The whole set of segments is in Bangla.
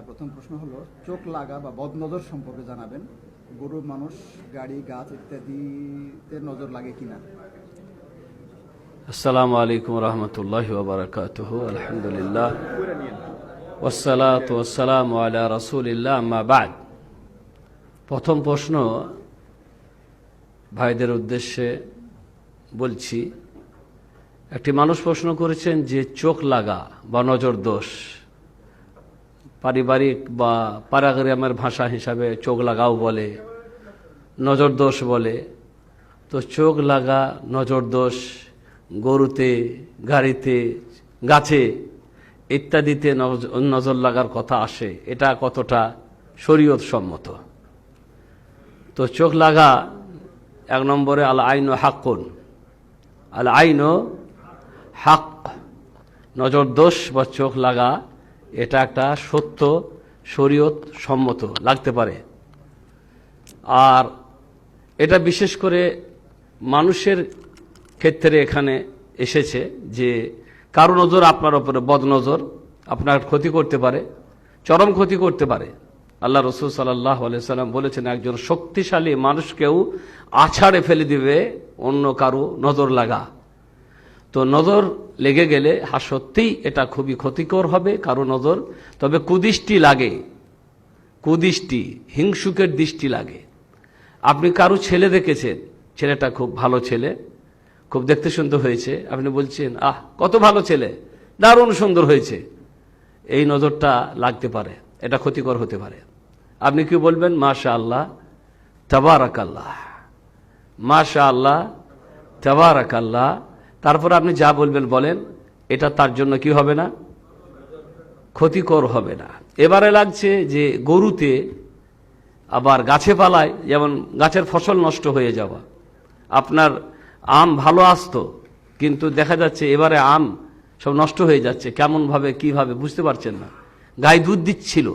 প্রথম প্রশ্ন হলো, চোখ লাগা বা বদনজর সম্পর্কে জানাবেন। গরু, মানুষ, গাড়ি, গাছ ইত্যাদিতে নজর লাগে কিনা? আসসালামু আলাইকুম রহমতুল্লাহি ওয়া বারাকাতুহু। আলহামদুলিল্লাহ ওয়াসসালাতু ওয়াসসালামু আলা রাসূলিল্লাহ, আম্মা বা'দ। প্রথম প্রশ্ন ভাইদের উদ্দেশ্যে বলছি। একটি মানুষ প্রশ্ন করেছেন যে চোখ লাগা বা নজর দোষ, পারিবারিক বা পাড়াগ্রামের ভাষা হিসাবে চোখ লাগাও বলে, নজর দোষ বলে। তো চোখ লাগা, নজর দোষ গরুতে, গাড়িতে, গাছে ইত্যাদিতে নজর লাগার কথা আসে, এটা কতটা শরীয়ত সম্মত? তো চোখ লাগা এক নম্বরে আল আইনু হাক্কুন, আল আইনু হাক। নজর দোষ বা চোখ লাগা এটা একটা সত্য, শরীয়ত সম্মত লাগতে পারে। আর এটা বিশেষ করে মানুষের ক্ষেত্রে এখানে এসেছে যে কারো নজর আপনার উপরে বদনজর আপনার ক্ষতি করতে পারে, চরম ক্ষতি করতে পারে। আল্লাহ রসুল সাল্লাল্লাহু আলাইহি সাল্লাম বলেছেন, একজন শক্তিশালী মানুষকেও আছাড়ে ফেলে দিবে অন্য কারো নজর লাগা। তো নজর লেগে গেলে সত্যিই এটা খুবই ক্ষতিকর হবে কারো নজর। তবে কুদৃষ্টি লাগে, কুদৃষ্টি, হিংসুকের দৃষ্টি লাগে। আপনি কারো ছেলে দেখেছেন, ছেলেটা খুব ভালো ছেলে, খুব দেখতে সুন্দর হয়েছে, আপনি বলছেন আহ কত ভালো ছেলে, দারুণ সুন্দর হয়েছে, এই নজরটা লাগতে পারে, এটা ক্ষতিকর হতে পারে। আপনি কি বলবেন? মাশা আল্লাহ তাবারাকাল্লাহ, মাশা আল্লাহ তাবারাকাল্লাহ। তারপর আপনি যা বলবেন বলেন, এটা তার জন্য কি হবে না? ক্ষতিকর হবে না। এবারে লাগছে যে গরুতে, আবার গাছে পালায়, যেমন গাছের ফসল নষ্ট হয়ে যাওয়া। আপনার আম ভালো আসতো, কিন্তু দেখা যাচ্ছে এবারে আম সব নষ্ট হয়ে যাচ্ছে। কেমন ভাবে, কিভাবে বুঝতে পারছেন না। গাই দুধ দিচ্ছিল,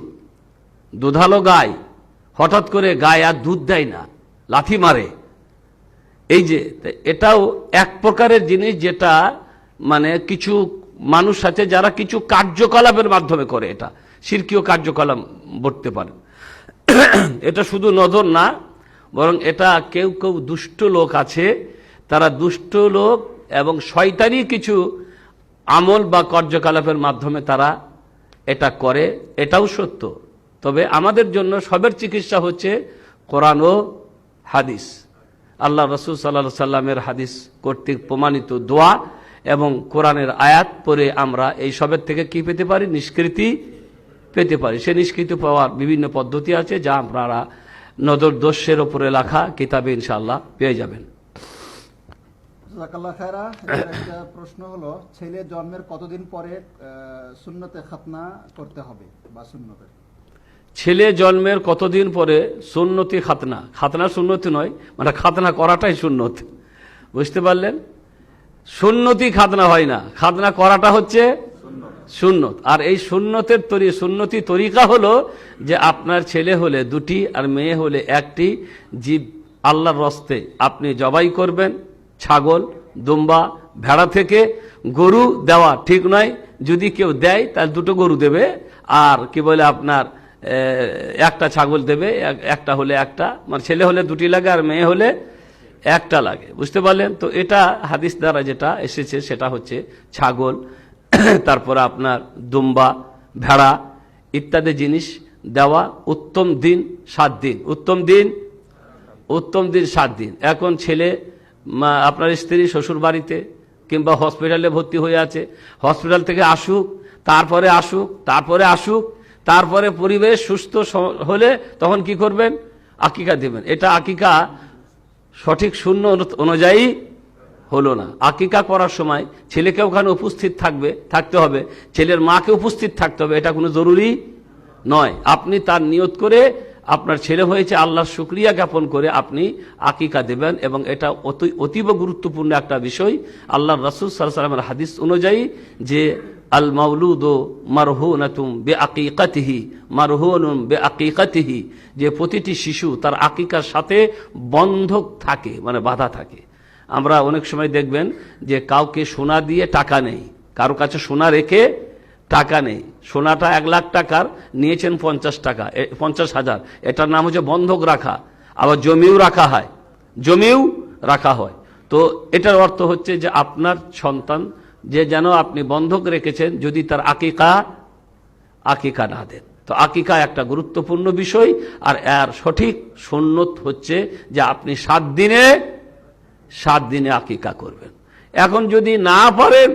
দুধালো গাই, হঠাৎ করে গায়ে আর দুধ দেয় না, লাথি মারে। এই যে এটাও এক প্রকারের জিনিস, যেটা মানে কিছু মানুষ আছে যারা কিছু কার্যকলাপের মাধ্যমে করে, এটা শিরকীয় কার্যকলাপ বলতে পারে। এটা শুধু নজর না, বরং এটা কেউ কেউ দুষ্ট লোক আছে, তারা দুষ্ট লোক এবং শয়তানি কিছু আমল বা কার্যকলাপের মাধ্যমে তারা এটা করে, এটাও সত্য। তবে আমাদের জন্য সবের চিকিৎসা হচ্ছে কোরআন ও হাদিস, আল্লাহ রসুল সাল্লাল্লাহু সাল্লামের হাদিস কর্তৃক প্রমাণিত দোয়া এবং কোরআনের আয়াত পড়ে আমরা এই সবের থেকে কি পেতে পারি? নিষ্কৃতি পেতে পারি। সে নিষ্কৃতি পাওয়ার বিভিন্ন পদ্ধতি আছে, যা আপনারা নজর দোষের ওপরে লেখা কিতাবে ইনশাআল্লাহ পেয়ে যাবেন। জাযাকাল্লাহ খায়রা। একটা প্রশ্ন হলো, ছেলে জন্মের কতদিন পরে সুন্নতে খাতনা করতে হবে বা সুন্নতের? ছেলে জন্মের কতদিন পরে সুন্নতি খাতনা? খাতনা সুন্নতি নয়, মানে খাতনা করাটাই সুন্নত, বুঝতে পারলেন? সুন্নতি খাতনা হয় না, খাতনা করাটা হচ্ছে সুন্নত। আর এই সুন্নতি তরিকা হলো যে আপনার ছেলে হলে দুটি আর মেয়ে হলে একটি জীব আল্লাহর রস্তে আপনি জবাই করবেন। ছাগল, দুম্বা, ভেড়া থেকে গরু দেওয়া ঠিক নয়। যদি কেউ দেয় তাহলে দুটো গরু দেবে, আর কি বলে আপনার একটা ছাগল দেবে, একটা হলে একটা, মানে ছেলে হলে দুটি লাগে আর মেয়ে হলে একটা লাগে, বুঝতে পারলেন? তো এটা হাদিস দ্বারা যেটা এসেছে সেটা হচ্ছে ছাগল, তারপরে আপনার দুম্বা, ভেড়া ইত্যাদি জিনিস দেওয়া। উত্তম দিন 7 দিন, উত্তম দিন 7 দিন। এখন ছেলে আপনার স্ত্রী শ্বশুর বাড়িতে কিংবা হসপিটালে ভর্তি হয়ে আছে, হসপিটাল থেকে আসুক, তারপরে পরিবেশ সুস্থ হলে তখন কি করবেন? আকিকা দেবেন। এটা আকিকা সঠিক সুন্নত অনুযায়ী হলো না। আকিকা করার সময় ছেলেকে ওখানে উপস্থিত থাকতে হবে, ছেলের মাকে উপস্থিত থাকতে হবে, এটা কোনো জরুরি নয়। আপনি তার নিয়ত করে আপনার ছেলে হয়েছে আল্লাহর শুকরিয়া জ্ঞাপন করে আপনি আকিকা দেবেন, এবং এটা অতীব গুরুত্বপূর্ণ একটা বিষয়। আল্লাহর রাসূল সাল্লাল্লাহু আলাইহি ওয়াসাল্লামের হাদিস অনুযায়ী যে আল মাউলুদু মারহুনাতুম বিআকিকাতিহি, যে প্রতিটি শিশু তার আকিকার সাথে বন্ধক থাকে, মানে বাধা থাকে। আমরা অনেক সময় দেখবেন যে কাউকে সোনা দিয়ে টাকা নেই, কারো কাছে সোনা রেখে টাকা নেই, সোনাটা 1 লাখ টাকার, নিয়েছেন 50 টাকা, 50,000, এটার নাম হচ্ছে বন্ধক রাখা। আবার জমিও রাখা হয়, জমিও রাখা হয়। তো এটার অর্থ হচ্ছে যে আপনার সন্তান যে যেন আপনি বন্ধক রেখেছেন, যদি তার আকিকা না দেন। তো আকিকা একটা গুরুত্বপূর্ণ বিষয়, আর এর সঠিক সুন্নত হচ্ছে যে আপনি 7 দিনে আকিকা করবেন। এখন যদি না পারেন,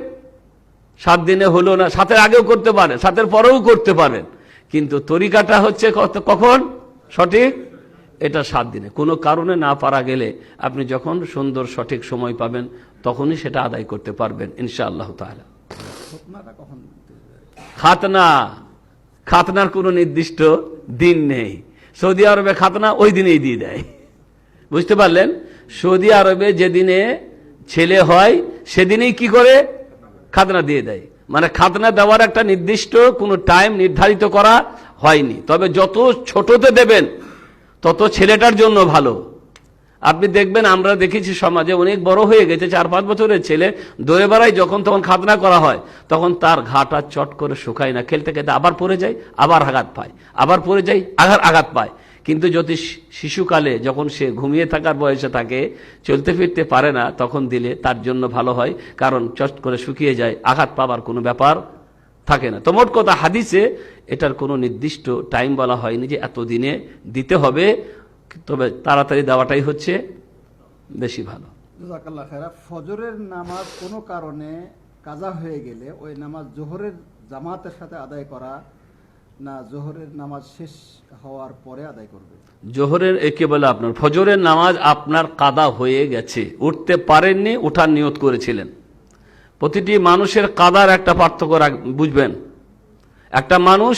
7 দিনে হলো না, 7-এর আগেও করতে পারেন, 7-এর পরেও করতে পারেন, কিন্তু তরিকাটা হচ্ছে কখন সঠিক, এটা 7 দিনে। কোনো কারণে না পারা গেলে আপনি যখন সুন্দর সঠিক সময় পাবেন তখনই সেটা আদায় করতে পারবেন ইনশাআল্লাহ তাআলা। খতনাটা কখন? খাতনার কোনো নির্দিষ্ট দিন নেই। সৌদি আরবে খাতনা ওই দিনেই দিয়ে দেয়, বুঝতে পারলেন? সৌদি আরবে যেদিনে ছেলে হয় সেদিনেই কি করে খাতনা দিয়ে দেয়। মানে খাতনা দেওয়ার একটা নির্দিষ্ট কোনো টাইম নির্ধারিত করা হয়নি, তবে যত ছোটতে দেবেন তত ছেলেটার জন্য ভালো। আপনি দেখবেন, আমরা দেখেছি সমাজে অনেক বড় হয়ে গেছে, 4-5 বছরের ছেলে দৌড়ে বেড়ায়, যখন তখন খাতনা করা হয় তখন তার ঘাটা চট করে শুকায় না, খেলতে খেলতে আবার পড়ে যায়, আবার আঘাত পায়, আবার পড়ে যায়, আঘাত পায়। কিন্তু যদি শিশুকালে যখন সে ঘুমিয়ে থাকার বয়সে থাকে, চলতে ফিরতে পারে না, তখন দিলে তার জন্য ভালো হয়, কারণ চট করে শুকিয়ে যায়, আঘাত পাবার কোনো ব্যাপার থাকে না। তো মোট কথা, হাদিসে এটার কোনো নির্দিষ্ট টাইম বলা হয়নি যে এত দিনে দিতে হবে, তবে তাড়াতাড়ি দেওয়াটাই হচ্ছে বেশি ভালো। জাযাকাল্লাহ খায়রা। ফজরের নামাজ কোনো কারণে কাজা হয়ে গেলে ওই নামাজ জোহরের জামাতের সাথে আদায় করা না জোহরের নামাজ শেষ হওয়ার পরে আদায় করবে? জোহরের একে বলে আপনার ফজরের নামাজ আপনার কাদা হয়ে গেছে, উঠতে পারেননি, উঠার নিয়ত করেছিলেন। প্রতিটি মানুষের কাদার একটা পার্থক্য বুঝবেন। একটা মানুষ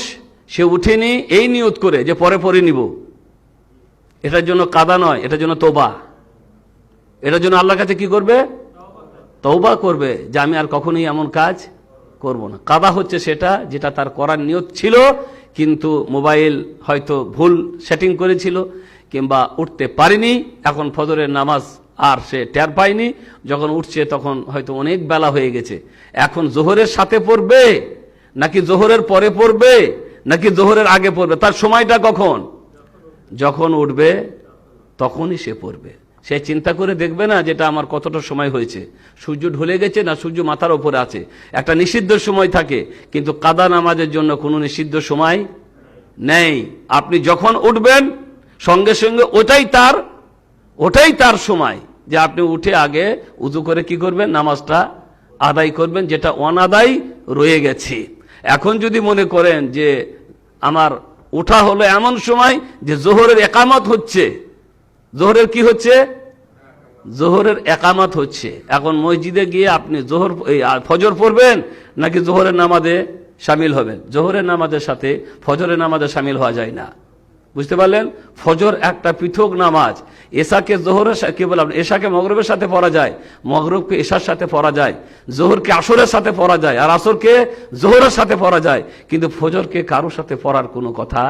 সে উঠেনি এই নিয়ত করে যে পরে নিব, এটার জন্য কাদা নয়, এটার জন্য তওবা। এটার জন্য আল্লাহর কাছে কি করবে? তওবা করবে যে আমি আর কখনোই এমন কাজ করব না। কাদা হচ্ছে সেটা যেটা তার করার নিয়ত ছিল, কিন্তু মোবাইল হয়তো ভুল সেটিং করেছিল, কিংবা উঠতে পারেনি, এখন ফজরের নামাজ আর সে টের পায়নি, যখন উঠছে তখন হয়তো অনেক বেলা হয়ে গেছে। এখন জোহরের সাথে পড়বে নাকি জোহরের পরে পড়বে নাকি জোহরের আগে পড়বে, তার সময়টা কখন? যখন উঠবে তখনই সে পড়বে। সে চিন্তা করে দেখবে না যেটা আমার কতটা সময় হয়েছে, সূর্য ঢলে গেছে না সূর্য মাথার উপরে আছে। একটা নিষিদ্ধ সময় থাকে, কিন্তু কাদা নামাজের জন্য কোনো নিষিদ্ধ সময় নেই। আপনি যখন উঠবেন সঙ্গে সঙ্গে ওটাই তার সময়, যে আপনি উঠে আগে উযু করে কি করবেন? নামাজটা আদায় করবেন, যেটা অনাদায় রয়ে গেছে। এখন যদি মনে করেন যে আমার ওঠা হলো এমন সময় যে জোহরের একামত হচ্ছে, জোহরের কি হচ্ছে? জোহরের একামত হচ্ছে, এখন মসজিদে গিয়ে আপনি ফজর পড়বেন নাকি জোহরের নামাজে শামিল হবেন? জোহরের নামাজের সাথে ফজরের নামাজে শামিল হওয়া যায় না, বুঝতে পারলেন? ফজর একটা পৃথক নামাজ। এশাকে জোহরের কি বললাম, এশাকে মগরবের সাথে পড়া যায়, মগরবকে এশার সাথে পড়া যায়, জোহরকে আসরের সাথে পড়া যায়, আর আসরকে জোহরের সাথে পড়া যায়, কিন্তু ফজরকে কারোর সাথে পড়ার কোনো কথা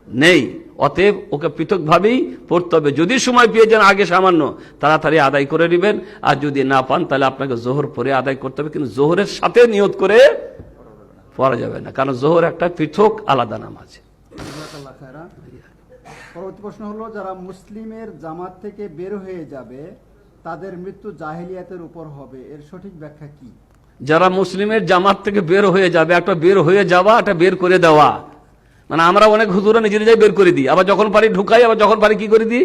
নেই। অতএব ওকে পৃথকভাবেই পড়তে হবে। যদি সময় পেয়ে যান আগে সামান্য, তাড়াতাড়ি আদায় করে নেবেন, আর যদি না পান তাহলে আপনাকে জোহর পরে আদায় করতে হবে, কিন্তু জোহরের সাথে নিয়ত করে পড়া যাবে না, কারণ জোহর একটা পৃথক আলাদা নামাজ। জাযাকাল্লাহ খায়রা। পরবর্তী প্রশ্ন হলো, যারা মুসলিমের জামাত থেকে বের হয়ে যাবে তাদের মৃত্যু জাহেলিয়াতের উপর হবে, এর সঠিক ব্যাখ্যা কি? যারা মুসলিমের জামাত থেকে বের হয়ে যাবে, একটা বের হয়ে যাওয়া, একটা বের করে দেওয়া। মানে আমরা অনেক হুজুরা নিজেরা যাই বের করে দিই, আবার যখন পারি ঢুকাই, আবার যখন পারি কি করে দিই?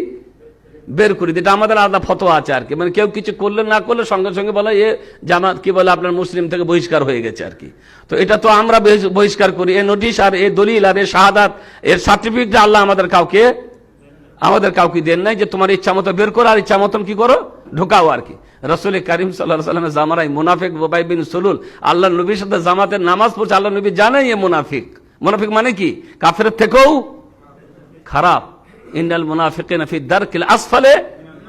বের করে দিই। এটা আমাদের আলাদা ফতোয়া আছে আর কি। মানে কেউ কিছু করলে না করলে সঙ্গে সঙ্গে বলে এ জামাত কি বলে আপনার মুসলিম থেকে বহিষ্কার হয়ে গেছে আর কি। তো এটা তো আমরা বহিষ্কার করি। এ নোটিশ আর এ দলিল আর এ শাহাদাত, এর সার্টিফিকেট আল্লাহ আমাদের কাউকে দেন নাই যে তোমার ইচ্ছা মতো বের করো আর ইচ্ছা মতন কি করো ঢোকাও আর কি। রাসূল কারীম সাল্লাল্লাহু আলাইহি ওয়াসাল্লামের জামানায় মুনাফিক উবাই বিন সুলুল আল্লাহ নবীর সাথে জামাতের নামাজ পড়ছে, আল্লাহ নবী জানেন এ মুনাফিক। মুনাফিক মানে কি? কাফেরের থেকেও খারাপ। ইন্নাল মুনাফিকিনা ফি দারকিল আসফালে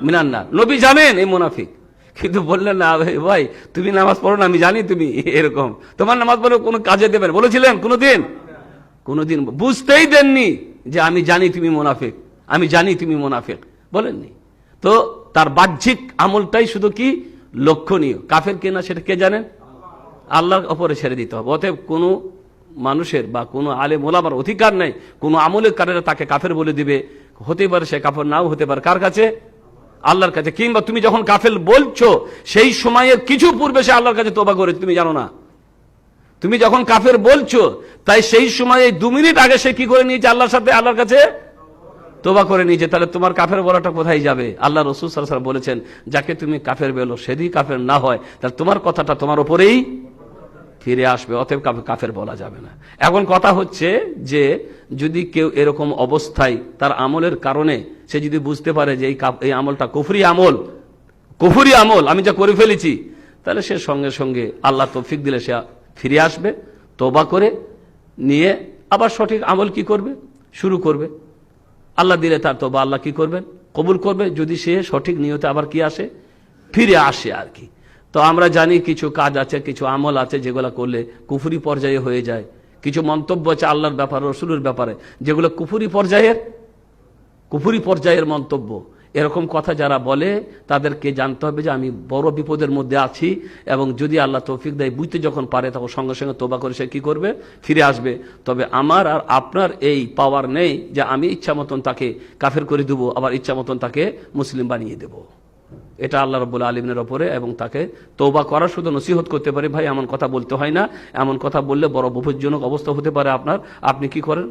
মিনান নার। নবী জানেন এই মুনাফিক, কিন্তু বললেন না ভাই তুমি নামাজ পড়ো না, আমি জানি তুমি এরকম, তোমার নামাজ পড়ো কোনো কাজে দেবেন বলেছিলেন? কোনোদিন বুঝতেই দেননি যে আমি জানি তুমি মুনাফিক, বলেননি। তো তার বাহ্যিক আমলটাই শুধু কি লক্ষণীয়, কাফের কিনা সেটা কে জানেন? আল্লাহর উপরে ছেড়ে দিতে হবে। অতএব কোনো মানুষের বা কোনো আলেম ওলামার অধিকার নেই কোনো আমলের কারণে তাকে কাফের বলে দিবে। হতে পারে সে কাফের নাও হতে পারে, কার কাছে? আল্লাহর কাছে। কিংবা তুমি যখন কাফের বলছো সেই সময়ের কিছু পূর্বে সে আল্লাহর কাছে তওবা করেছে, তুমি জানো না। তুমি যখন কাফের বলছো তাই সেই সময়ে 2 মিনিট আগে সে কি করে নিয়েছে? আল্লাহর সাথে, আল্লাহর কাছে তওবা করে নিয়েছে। তাহলে তোমার কাফের বলাটা কোথায় যাবে? আল্লাহ রাসূল সাল্লাল্লাহু আলাইহি ওয়াসাল্লাম বলেছেন, যাকে তুমি কাফের বলো সে যদি কাফের না হয় তাহলে তোমার কথাটা তোমার উপরেই ফিরে আসবে। অতএব কাফের বলা যাবে না। এখন কথা হচ্ছে যে যদি কেউ এরকম অবস্থায় তার আমলের কারণে সে যদি বুঝতে পারে যে এই আমলটা কুফরি আমল আমি যা করে ফেলেছি, তাহলে সে সঙ্গে সঙ্গে আল্লাহ তৌফিক দিলে সে ফিরে আসবে, তওবা করে নিয়ে আবার সঠিক আমল কি করবে? শুরু করবে। আল্লাহ দিলে তার তওবা আল্লাহ কি করবেন? কবুল করবে, যদি সে সঠিক নিয়তে আবার কি আসে? ফিরে আসে আর কি। তো আমরা জানি কিছু কাজ আছে, কিছু আমল আছে যেগুলো করলে কুফরি পর্যায়ে হয়ে যায়। কিছু মন্তব্য আছে আল্লাহর ব্যাপারে, রসুলের ব্যাপারে, যেগুলো কুফরি পর্যায়ের মন্তব্য। এরকম কথা যারা বলে তাদেরকে জানতে হবে যে আমি বড় বিপদের মধ্যে আছি, এবং যদি আল্লাহ তৌফিক দেয় বুঝতে যখন পারে তখন সঙ্গে সঙ্গে তওবা করে সে কি করবে? ফিরে আসবে। তবে আমার আর আপনার এই পাওয়ার নেই যে আমি ইচ্ছা মতন তাকে কাফের করে দেবো, আবার ইচ্ছা মতন তাকে মুসলিম বানিয়ে দেবো। এটা আল্লাহ রাব্বুল আলামিনের ওপরে, এবং তাকে তওবা করার শুধু নসিহত করতে পারে, ভাই এমন কথা বলতে হয় না, এমন কথা বললে বড় বিপজ্জনক অবস্থা হতে পারে আপনার। আপনি কি করেন?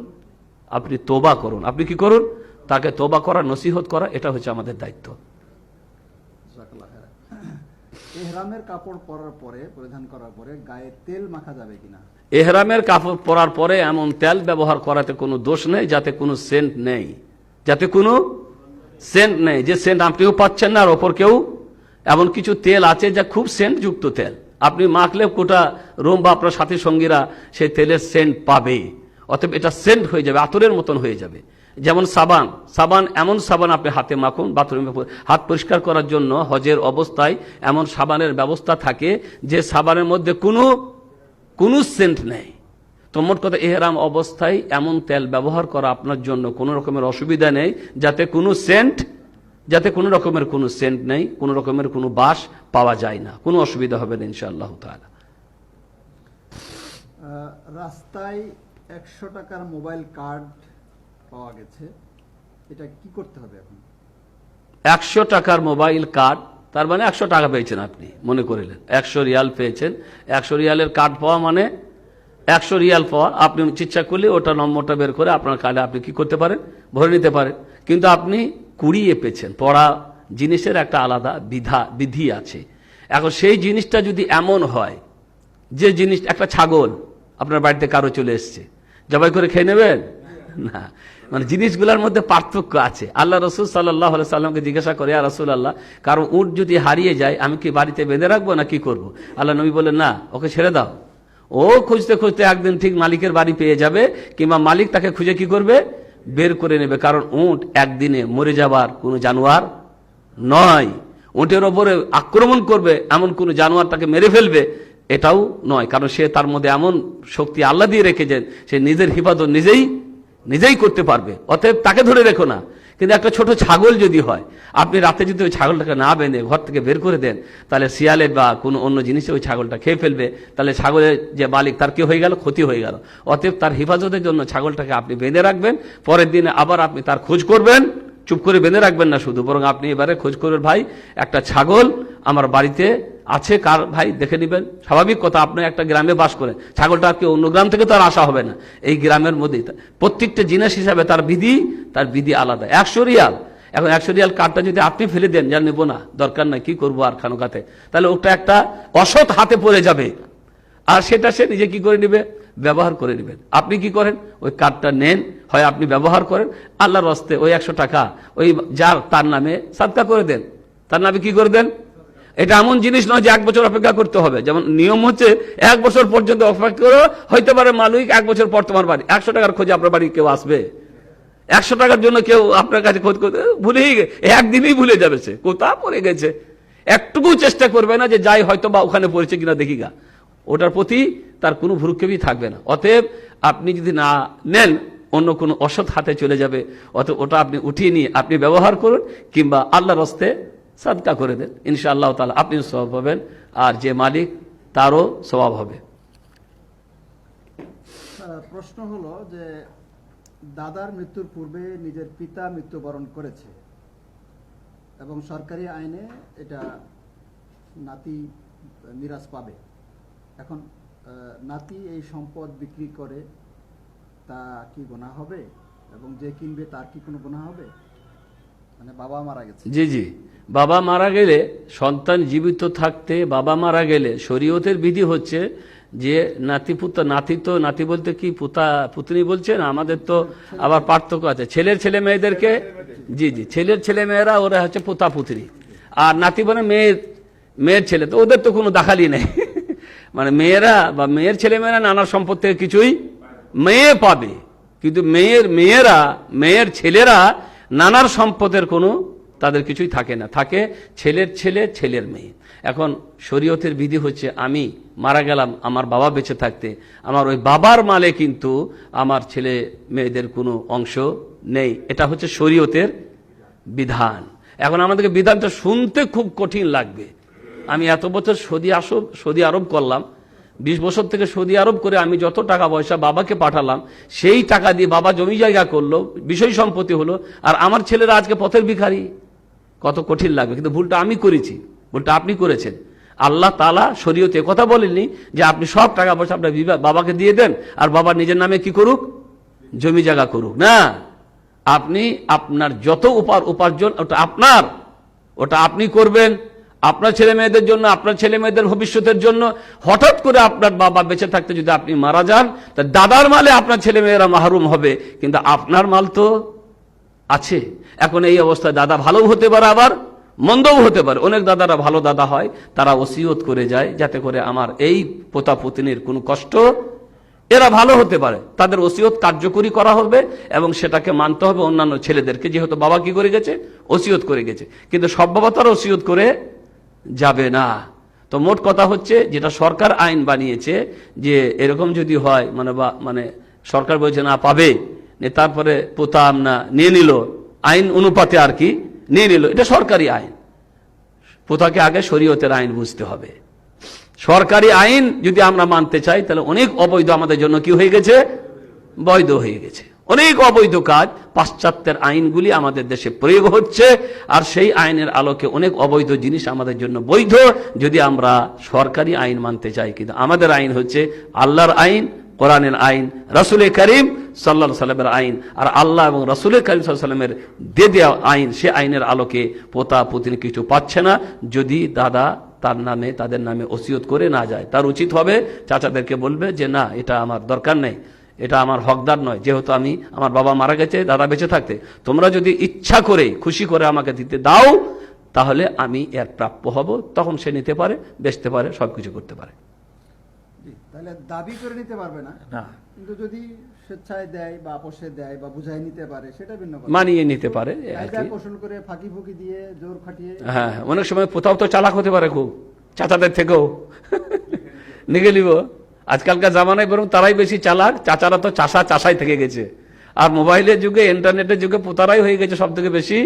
আপনি তওবা করুন। আপনি কি করুন? তাকে তওবা করা, নসিহত করা, এটা হচ্ছে আমাদের দায়িত্ব। ইহরামের কাপড় পরিধান করার পরে গায়ে তেল মাখা যাবে কিনা? ইহরামের কাপড় পরার পরে এমন তেল ব্যবহার করাতে কোনো দোষ নেই যাতে কোনো সেন্ট নেই, যে সেন্ট আপনিও পাচ্ছেন না আর ওপর কেউ। এমন কিছু তেল আছে যা খুব সেন্ট যুক্ত তেল, আপনি মাখলে গোটা রুম বা আপনার সাথী সঙ্গীরা সেই তেলের সেন্ট পাবে। অতএব এটা সেন্ট হয়ে যাবে, আতরের মতন হয়ে যাবে। যেমন সাবান, এমন সাবান আপনি হাতে মাখুন, বাথরুমে হাত পরিষ্কার করার জন্য হজের অবস্থায় এমন সাবানের ব্যবস্থা থাকে যে সাবানের মধ্যে কোনো সেন্ট নেই। তো মোট কথা, ইহরাম অবস্থায় এমন তেল ব্যবহার করা আপনার জন্য কোনো রকমের অসুবিধা নেই, যাতে কোনো রকমের কোনো সেন্ট নেই, কোনো রকমের কোনো বাস পাওয়া যায় না, কোনো অসুবিধা হবে না ইনশাআল্লাহ তাআলা। রাস্তায় 100 টাকার মোবাইল কার্ড পাওয়া গেছে, এটা কি করতে হবে এখন? 100 টাকার মোবাইল কার্ড, তার মানে 100 টাকা পেয়েছেন আপনি, মনে করিলেন 100 রিয়াল পেয়েছেন। 100 রিয়ালের কার্ড পাওয়া মানে 100 রিয়াল পাওয়া। আপনি ইচ্ছা করলে ওটা নম্বরটা বের করে আপনার কার্ডে আপনি কি করতে পারেন? ভরে নিতে পারেন। কিন্তু আপনি কুড়িয়ে পেয়েছেন, পড়া জিনিসের একটা আলাদা বিধি আছে। এখন সেই জিনিসটা যদি এমন হয় যে জিনিস, একটা ছাগল আপনার বাড়িতে কারো চলে এসছে, জবাই করে খেয়ে নেবেন না? মানে জিনিসগুলোর মধ্যে পার্থক্য আছে। আল্লাহ রাসূল সাল্লাল্লাহু আলাইহি সাল্লামকে জিজ্ঞাসা করে, ইয়া রাসূলুল্লাহ, কারো উট যদি হারিয়ে যায় আমি কি বাড়িতে বেঁধে রাখবো না কি করব? আল্লাহ নবী বললেন, না, ওকে ছেড়ে দাও। ও খুঁজতে খুঁজতে একদিন ঠিক মালিকের বাড়ি পেয়ে যাবে, কিংবা মালিক তাকে খুঁজে কি করবে? বের করে নেবে। কারণ উট একদিনে মরে যাবার কোনো জানোয়ার নয়। উটের ওপরে আক্রমণ করবে এমন কোনো জানোয়ার তাকে মেরে ফেলবে এটাও নয়। কারণ সে তার মধ্যে এমন শক্তি আল্লাহ দিয়ে রেখেছেন, সে নিজের হিফাজত নিজেই করতে পারবে। অতএব তাকে ধরে রেখো না। কিন্তু একটা ছোট ছাগল যদি হয়, আপনি রাতে যদি ওই ছাগলটাকে না বেঁধে ঘর থেকে বের করে দেন, তাহলে শিয়ালে বা কোনো অন্য জিনিসে ওই ছাগলটা খেয়ে ফেলবে। তাহলে ছাগলের যে মালিক তার কি হয়ে গেল? ক্ষতি হয়ে গেল। অতএব তার হেফাজতের জন্য ছাগলটাকে আপনি বেঁধে রাখবেন। পরের দিনে আবার আপনি তার খোঁজ করবেন, চুপ করে বেঁধে রাখবেন না শুধু, বরং আপনি এবারে খোঁজ করবেন, ভাই একটা ছাগল আমার বাড়িতে আছে, কার ভাই দেখে নেবেন। স্বাভাবিক কথা, আপনি একটা গ্রামে বাস করেন, ছাগলটা কি অন্য গ্রাম থেকে তো আর আসা হবে না, এই গ্রামের মধ্যেই। প্রত্যেকটা জিনিস হিসাবে তার বিধি আলাদা। 100 রিয়াল, এখন 100 রিয়াল কার্ডটা যদি আপনি ফেলে দেন, যা নেবো না, দরকার নাই, কি করবো আর খানোকাতে, তাহলে ওটা একটা অসৎ হাতে পড়ে যাবে, আর সেটা সে নিজে কি করে নেবে? ব্যবহার করে নেবেন। আপনি কি করেন? ওই কার্ডটা নেন, হয় আপনি ব্যবহার করেন, আল্লাহর রাস্তায় ওই 100 টাকা ওই যার তার নামে সাদকা করে দেন, তার নামে কি করে দেন। এটা এমন জিনিস নয় যে 1 বছর অপেক্ষা করতে হবে। যেমন নিয়ম হচ্ছে 1 বছর পর্যন্ত অপেক্ষা করে, হইতে পারে মালিক 1 বছর পর তোমার বাড়ি 100 টাকার খোঁজে আপনার বাড়ি কেউ আসবে? 100 টাকার জন্য কেউ আপনার কাছে খোঁজ করতে ভুলেই একদিনই ভুলে যাবে, সে কোথা পড়ে গেছে। একটুকু চেষ্টা করবে না যে যাই হয়তো বা ওখানে পড়েছে কিনা দেখি গা, ওটার প্রতি তার কোনো ভ্রুক্ষেপই থাকবে না। অতএব আপনি যদি না নেন, অন্য কোনো অসৎ হাতে চলে যাবে। অতএব ওটা আপনি উঠিয়ে নিয়ে আপনি ব্যবহার করুন, কিংবা আল্লাহর রাস্তায় সাদকা করে দেন। ইনশাআল্লাহ তাআলা আপনিও সওয়াব পাবেন, আর যে মালিক তারও সওয়াব হবে। প্রশ্ন হলো যে দাদার মৃত্যুর পূর্বে নিজের পিতা মৃত্যুবরণ করেছে এবং সরকারি আইনে এটা নাতি মিরাজ পাবে। এখন নাতি এই সম্পদ বিক্রি করে তা কি গুনাহ হবে, এবং যে কিনবে তার কি কোনো গুনাহ হবে? মানে বাবা মারা গেছে। জি জি, বাবা মারা গেলে, সন্তান জীবিত থাকতে বাবা মারা গেলে শরীয়তের বিধি হচ্ছে যে নাতি পুত্র, নাতি বলতে কি পুতনি বলছেন, আমাদের তো আবার পার্থক্য আছে। ছেলের ছেলে মেয়েদেরকে, জি জি, ছেলের ছেলে মেয়েরা ওরা হচ্ছে পোতা পুত্রী, আর নাতি মানে মেয়ের ছেলে, তো ওদের তো কোনো দাখালি নেই। মানে মেয়েরা বা মেয়ের ছেলে মেয়েরা নানা সম্পদ থেকে কিছুই মেয়ে পাবে, কিন্তু মেয়ের ছেলেরা নানার সম্পদের কোনো তাদের কিছুই থাকে না, থাকে ছেলের ছেলে ছেলের মেয়ে। এখন শরীয়তের বিধি হচ্ছে আমি মারা গেলাম, আমার বাবা বেঁচে থাকতে আমার ওই বাবার মালে কিন্তু আমার ছেলে মেয়েদের কোনো অংশ নেই। এটা হচ্ছে শরীয়তের বিধান। এখন আমাদেরকে বিধানটা শুনতে খুব কঠিন লাগবে। আমি এত বছর সৌদি আরব করলাম, 20 বছর থেকে সৌদি আরব করে আমি যত টাকা পয়সা বাবাকে পাঠালাম, সেই টাকা দিয়ে বাবা জমি জায়গা করলো, বিষয় সম্পত্তি হলো, আর আমার ছেলেরা আজকে পথের ভিখারি। কত কঠিন লাগবে, কিন্তু ভুলটা আমি করেছি, ভুলটা আপনি করেছেন। আল্লাহ তাআলা শরীয়তে কথা বলেননি যে আপনি সব টাকা পয়সা আপনার বাবাকে দিয়ে দেন আর বাবা নিজের নামে কি করুক, জমি জায়গা করুক। না, আপনি আপনার যত উপার্জন ওটা আপনি করবেন আপনার ছেলে মেয়েদের জন্য, আপনার ছেলে মেয়েদের ভবিষ্যতের জন্য। হঠাৎ করে আপনার বাবা বেঁচে থাকতে যদি আপনি মারা যান, তা দাদার মালে আপনার ছেলে মেয়েরা মাহরুম হবে, কিন্তু আপনার মাল তো আছে। এখন এই অবস্থায় দাদা ভালোও হতে পারে আবার মন্দও হতে পারে। অনেক দাদারা ভালো দাদা হয়, তারা ওসিয়ত করে যায় যাতে করে আমার এই পোতা পুতনির কোনো কষ্ট, এরা ভালো হতে পারে, তাদের ওসিয়ত কার্যকরী করা হবে এবং সেটাকে মানতে হবে অন্যান্য ছেলেদেরকে, যেহেতু বাবা কি করে গেছে, ওসিয়ত করে গেছে। কিন্তু সব বাবা তারা ওসিয়ত করে যাবে না। তো মোট কথা হচ্ছে, যেটা সরকার আইন বানিয়েছে যে এরকম যদি হয়, মানে সরকার বলছে না পাবে, তারপরে পোতা না নিয়ে নিল, আইন অনুপাতে আর কি নিয়ে নিল, এটা সরকারি আইন। পোতাকে আগে শরীয়তের আইন বুঝতে হবে। সরকারি আইন যদি আমরা মানতে চাই, তাহলে অনেক অবৈধ আমাদের জন্য কি হয়ে গেছে, বৈধ হয়ে গেছে। অনেক অবৈধ কাজ পাশ্চাত্যের আইনগুলি আমাদের দেশে প্রয়োগ হচ্ছে, আর সেই আইনের আলোকে অনেক অবৈধ জিনিস আমাদের জন্য বৈধ, যদি আমরা সরকারি আইন মানতে চাই। কিন্তু আমাদের আইন হচ্ছে আল্লাহর আইন, কোরআনের আইন, রাসূল করিম সাল্লাল্লাহু আলাইহি ওয়াসাল্লামের আইন, আর আল্লাহ এবং রাসূল করিম সাল্লাল্লাহু আলাইহি ওয়াসাল্লামের দিয়ে দেওয়া আইন। সে আইনের আলোকে পোতা পুতনি কিছু পাচ্ছে না, যদি দাদা তাদের নামে ওসিয়ত করে না যায়। তার উচিত হবে চাচাদেরকে বলবে যে না, এটা আমার দরকার নেই, এটা আমার হকদার নয়, যেহেতু আমার বাবা মারা গেছে দাদা বেঁচে থাকতে, তোমরা যদি ইচ্ছা করে খুশি করে আমাকে দিতে দাও, তাহলে আমি এর প্রাপ্য হব। তখন সে নিতে পারে, বেচতে পারে, সবকিছু করতে পারে। তাহলে দাবি করে নিতে পারবে না, কিন্তু যদি স্বেচ্ছায় দেয় বা আপোষে দেয় বা বুঝাই নিতে পারে, সেটা ভিন্ন কথা। মানিয়ে নিতে পারে, কৌশল করে ফাঁকি ফুকি দিয়ে জোর খাটিয়ে। হ্যাঁ, অনেক সময় কোথাও তো চালাক হতে পারে খুব, চাচাদের থেকেও নিয়ে নিব। আজকালকার জামানায় বরং তারাই বেশি চালাক, চাচারা তো চাষাই থেকে গেছে। আর মোবাইলের যুগে, ইন্টারনেটের যুগে পোতারাই হয়ে গেছে সব থেকে বেশি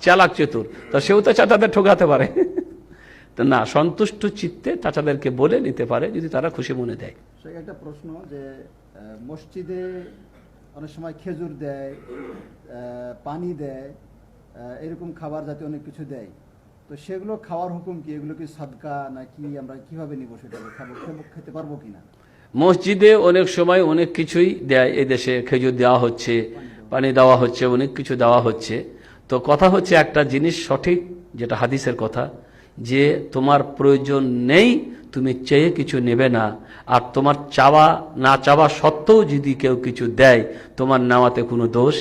চালাক চতুর, তো সেও তো চাচাদের ঠকাতে পারে। তো না, সন্তুষ্ট চিত্তে চাচাদেরকে বলে নিতে পারে যদি তারা খুশি মনে দেয়। একটা প্রশ্ন, যে মসজিদে অনেক সময় খেজুর দেয়, পানি দেয়, এরকম খাবার জাতীয় অনেক কিছু দেয়, তো সেগুলো খাওয়ার হুকুম কি? এগুলো কি সাদকা নাকি আমরা কিভাবে নিব, সেটা খেতে পারবো কিনা? মসজিদে অনেক সময় অনেক কিছুই দেয়, এই দেশে খেজুর দেওয়া হচ্ছে, পানি দেওয়া হচ্ছে, অনেক কিছু দেওয়া হচ্ছে। তো কথা হচ্ছে একটা জিনিস সঠিক, যেটা হাদিসের কথা, যে তোমার প্রয়োজন নেই, তুমি চেয়ে কিছু নেবে না, আর তোমার না চাওয়া সত্ত্বেও যদি কেউ কিছু দেয়, তোমার নেওয়াতে কোনো দোষ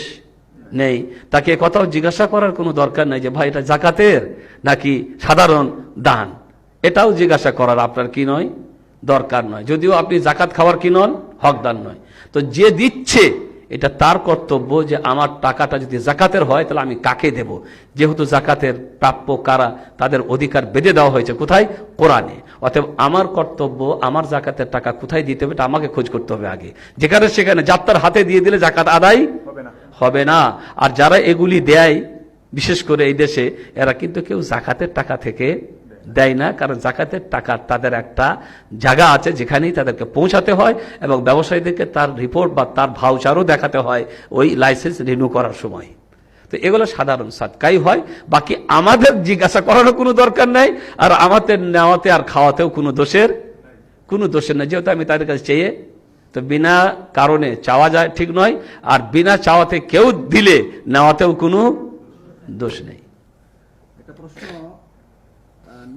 নেই। তাকে কথাও জিজ্ঞাসা করার কোনো দরকার নেই যে ভাই এটা জাকাতের নাকি সাধারণ দান, এটাও জিজ্ঞাসা করার আপনার কি নয়, দরকার নয়। যদিও আপনি জাকাত খাওয়ার কি নন, হকদার নয়। তো যে দিচ্ছে এটা তার কর্তব্য যে আমার টাকাটা যদি জাকাতের হয় তাহলে আমি কাকে দেব। যেহেতু জাকাতের প্রাপ্য কারা, তাদের অধিকার বেঁধে দেওয়া হয়েছে কোথায়, কোরআনে। অতএব আমার কর্তব্য আমার জাকাতের টাকা কোথায় দিতে হবে এটা আমাকে খোঁজ করতে হবে আগে। যেখানে সেখানে যাত্রার হাতে দিয়ে দিলে জাকাত আদায় হবে না। আর যারা এগুলি দেয়, বিশেষ করে এই দেশে, এরা কিন্তু কেউ জাকাতের টাকা থেকে দেয় না, কারণ জাকাতের টাকা তাদের একটা জায়গা আছে যেখানেই তাদেরকে পৌঁছাতে হয়, এবং ব্যবসায়ীদেরকে তার রিপোর্ট বা তার ভাউচারও দেখাতে হয় ওই লাইসেন্স রিনিউ করার সময়। তো এগুলো সাধারণ সাদকাই হয়, বাকি আমাদের জিজ্ঞাসা করারও কোনো দরকার নাই, আর আমাদের নেওয়াতে আর খাওয়াতেও কোনো দোষের নাই, যেহেতু আমি তাদের কাছে চেয়ে, তো বিনা কারণে চাওয়া যায় ঠিক নয়, আর বিনা চাওয়াতে কেউ দিলে নেওয়াতেও কোনো দোষ নেই। একটা প্রশ্ন,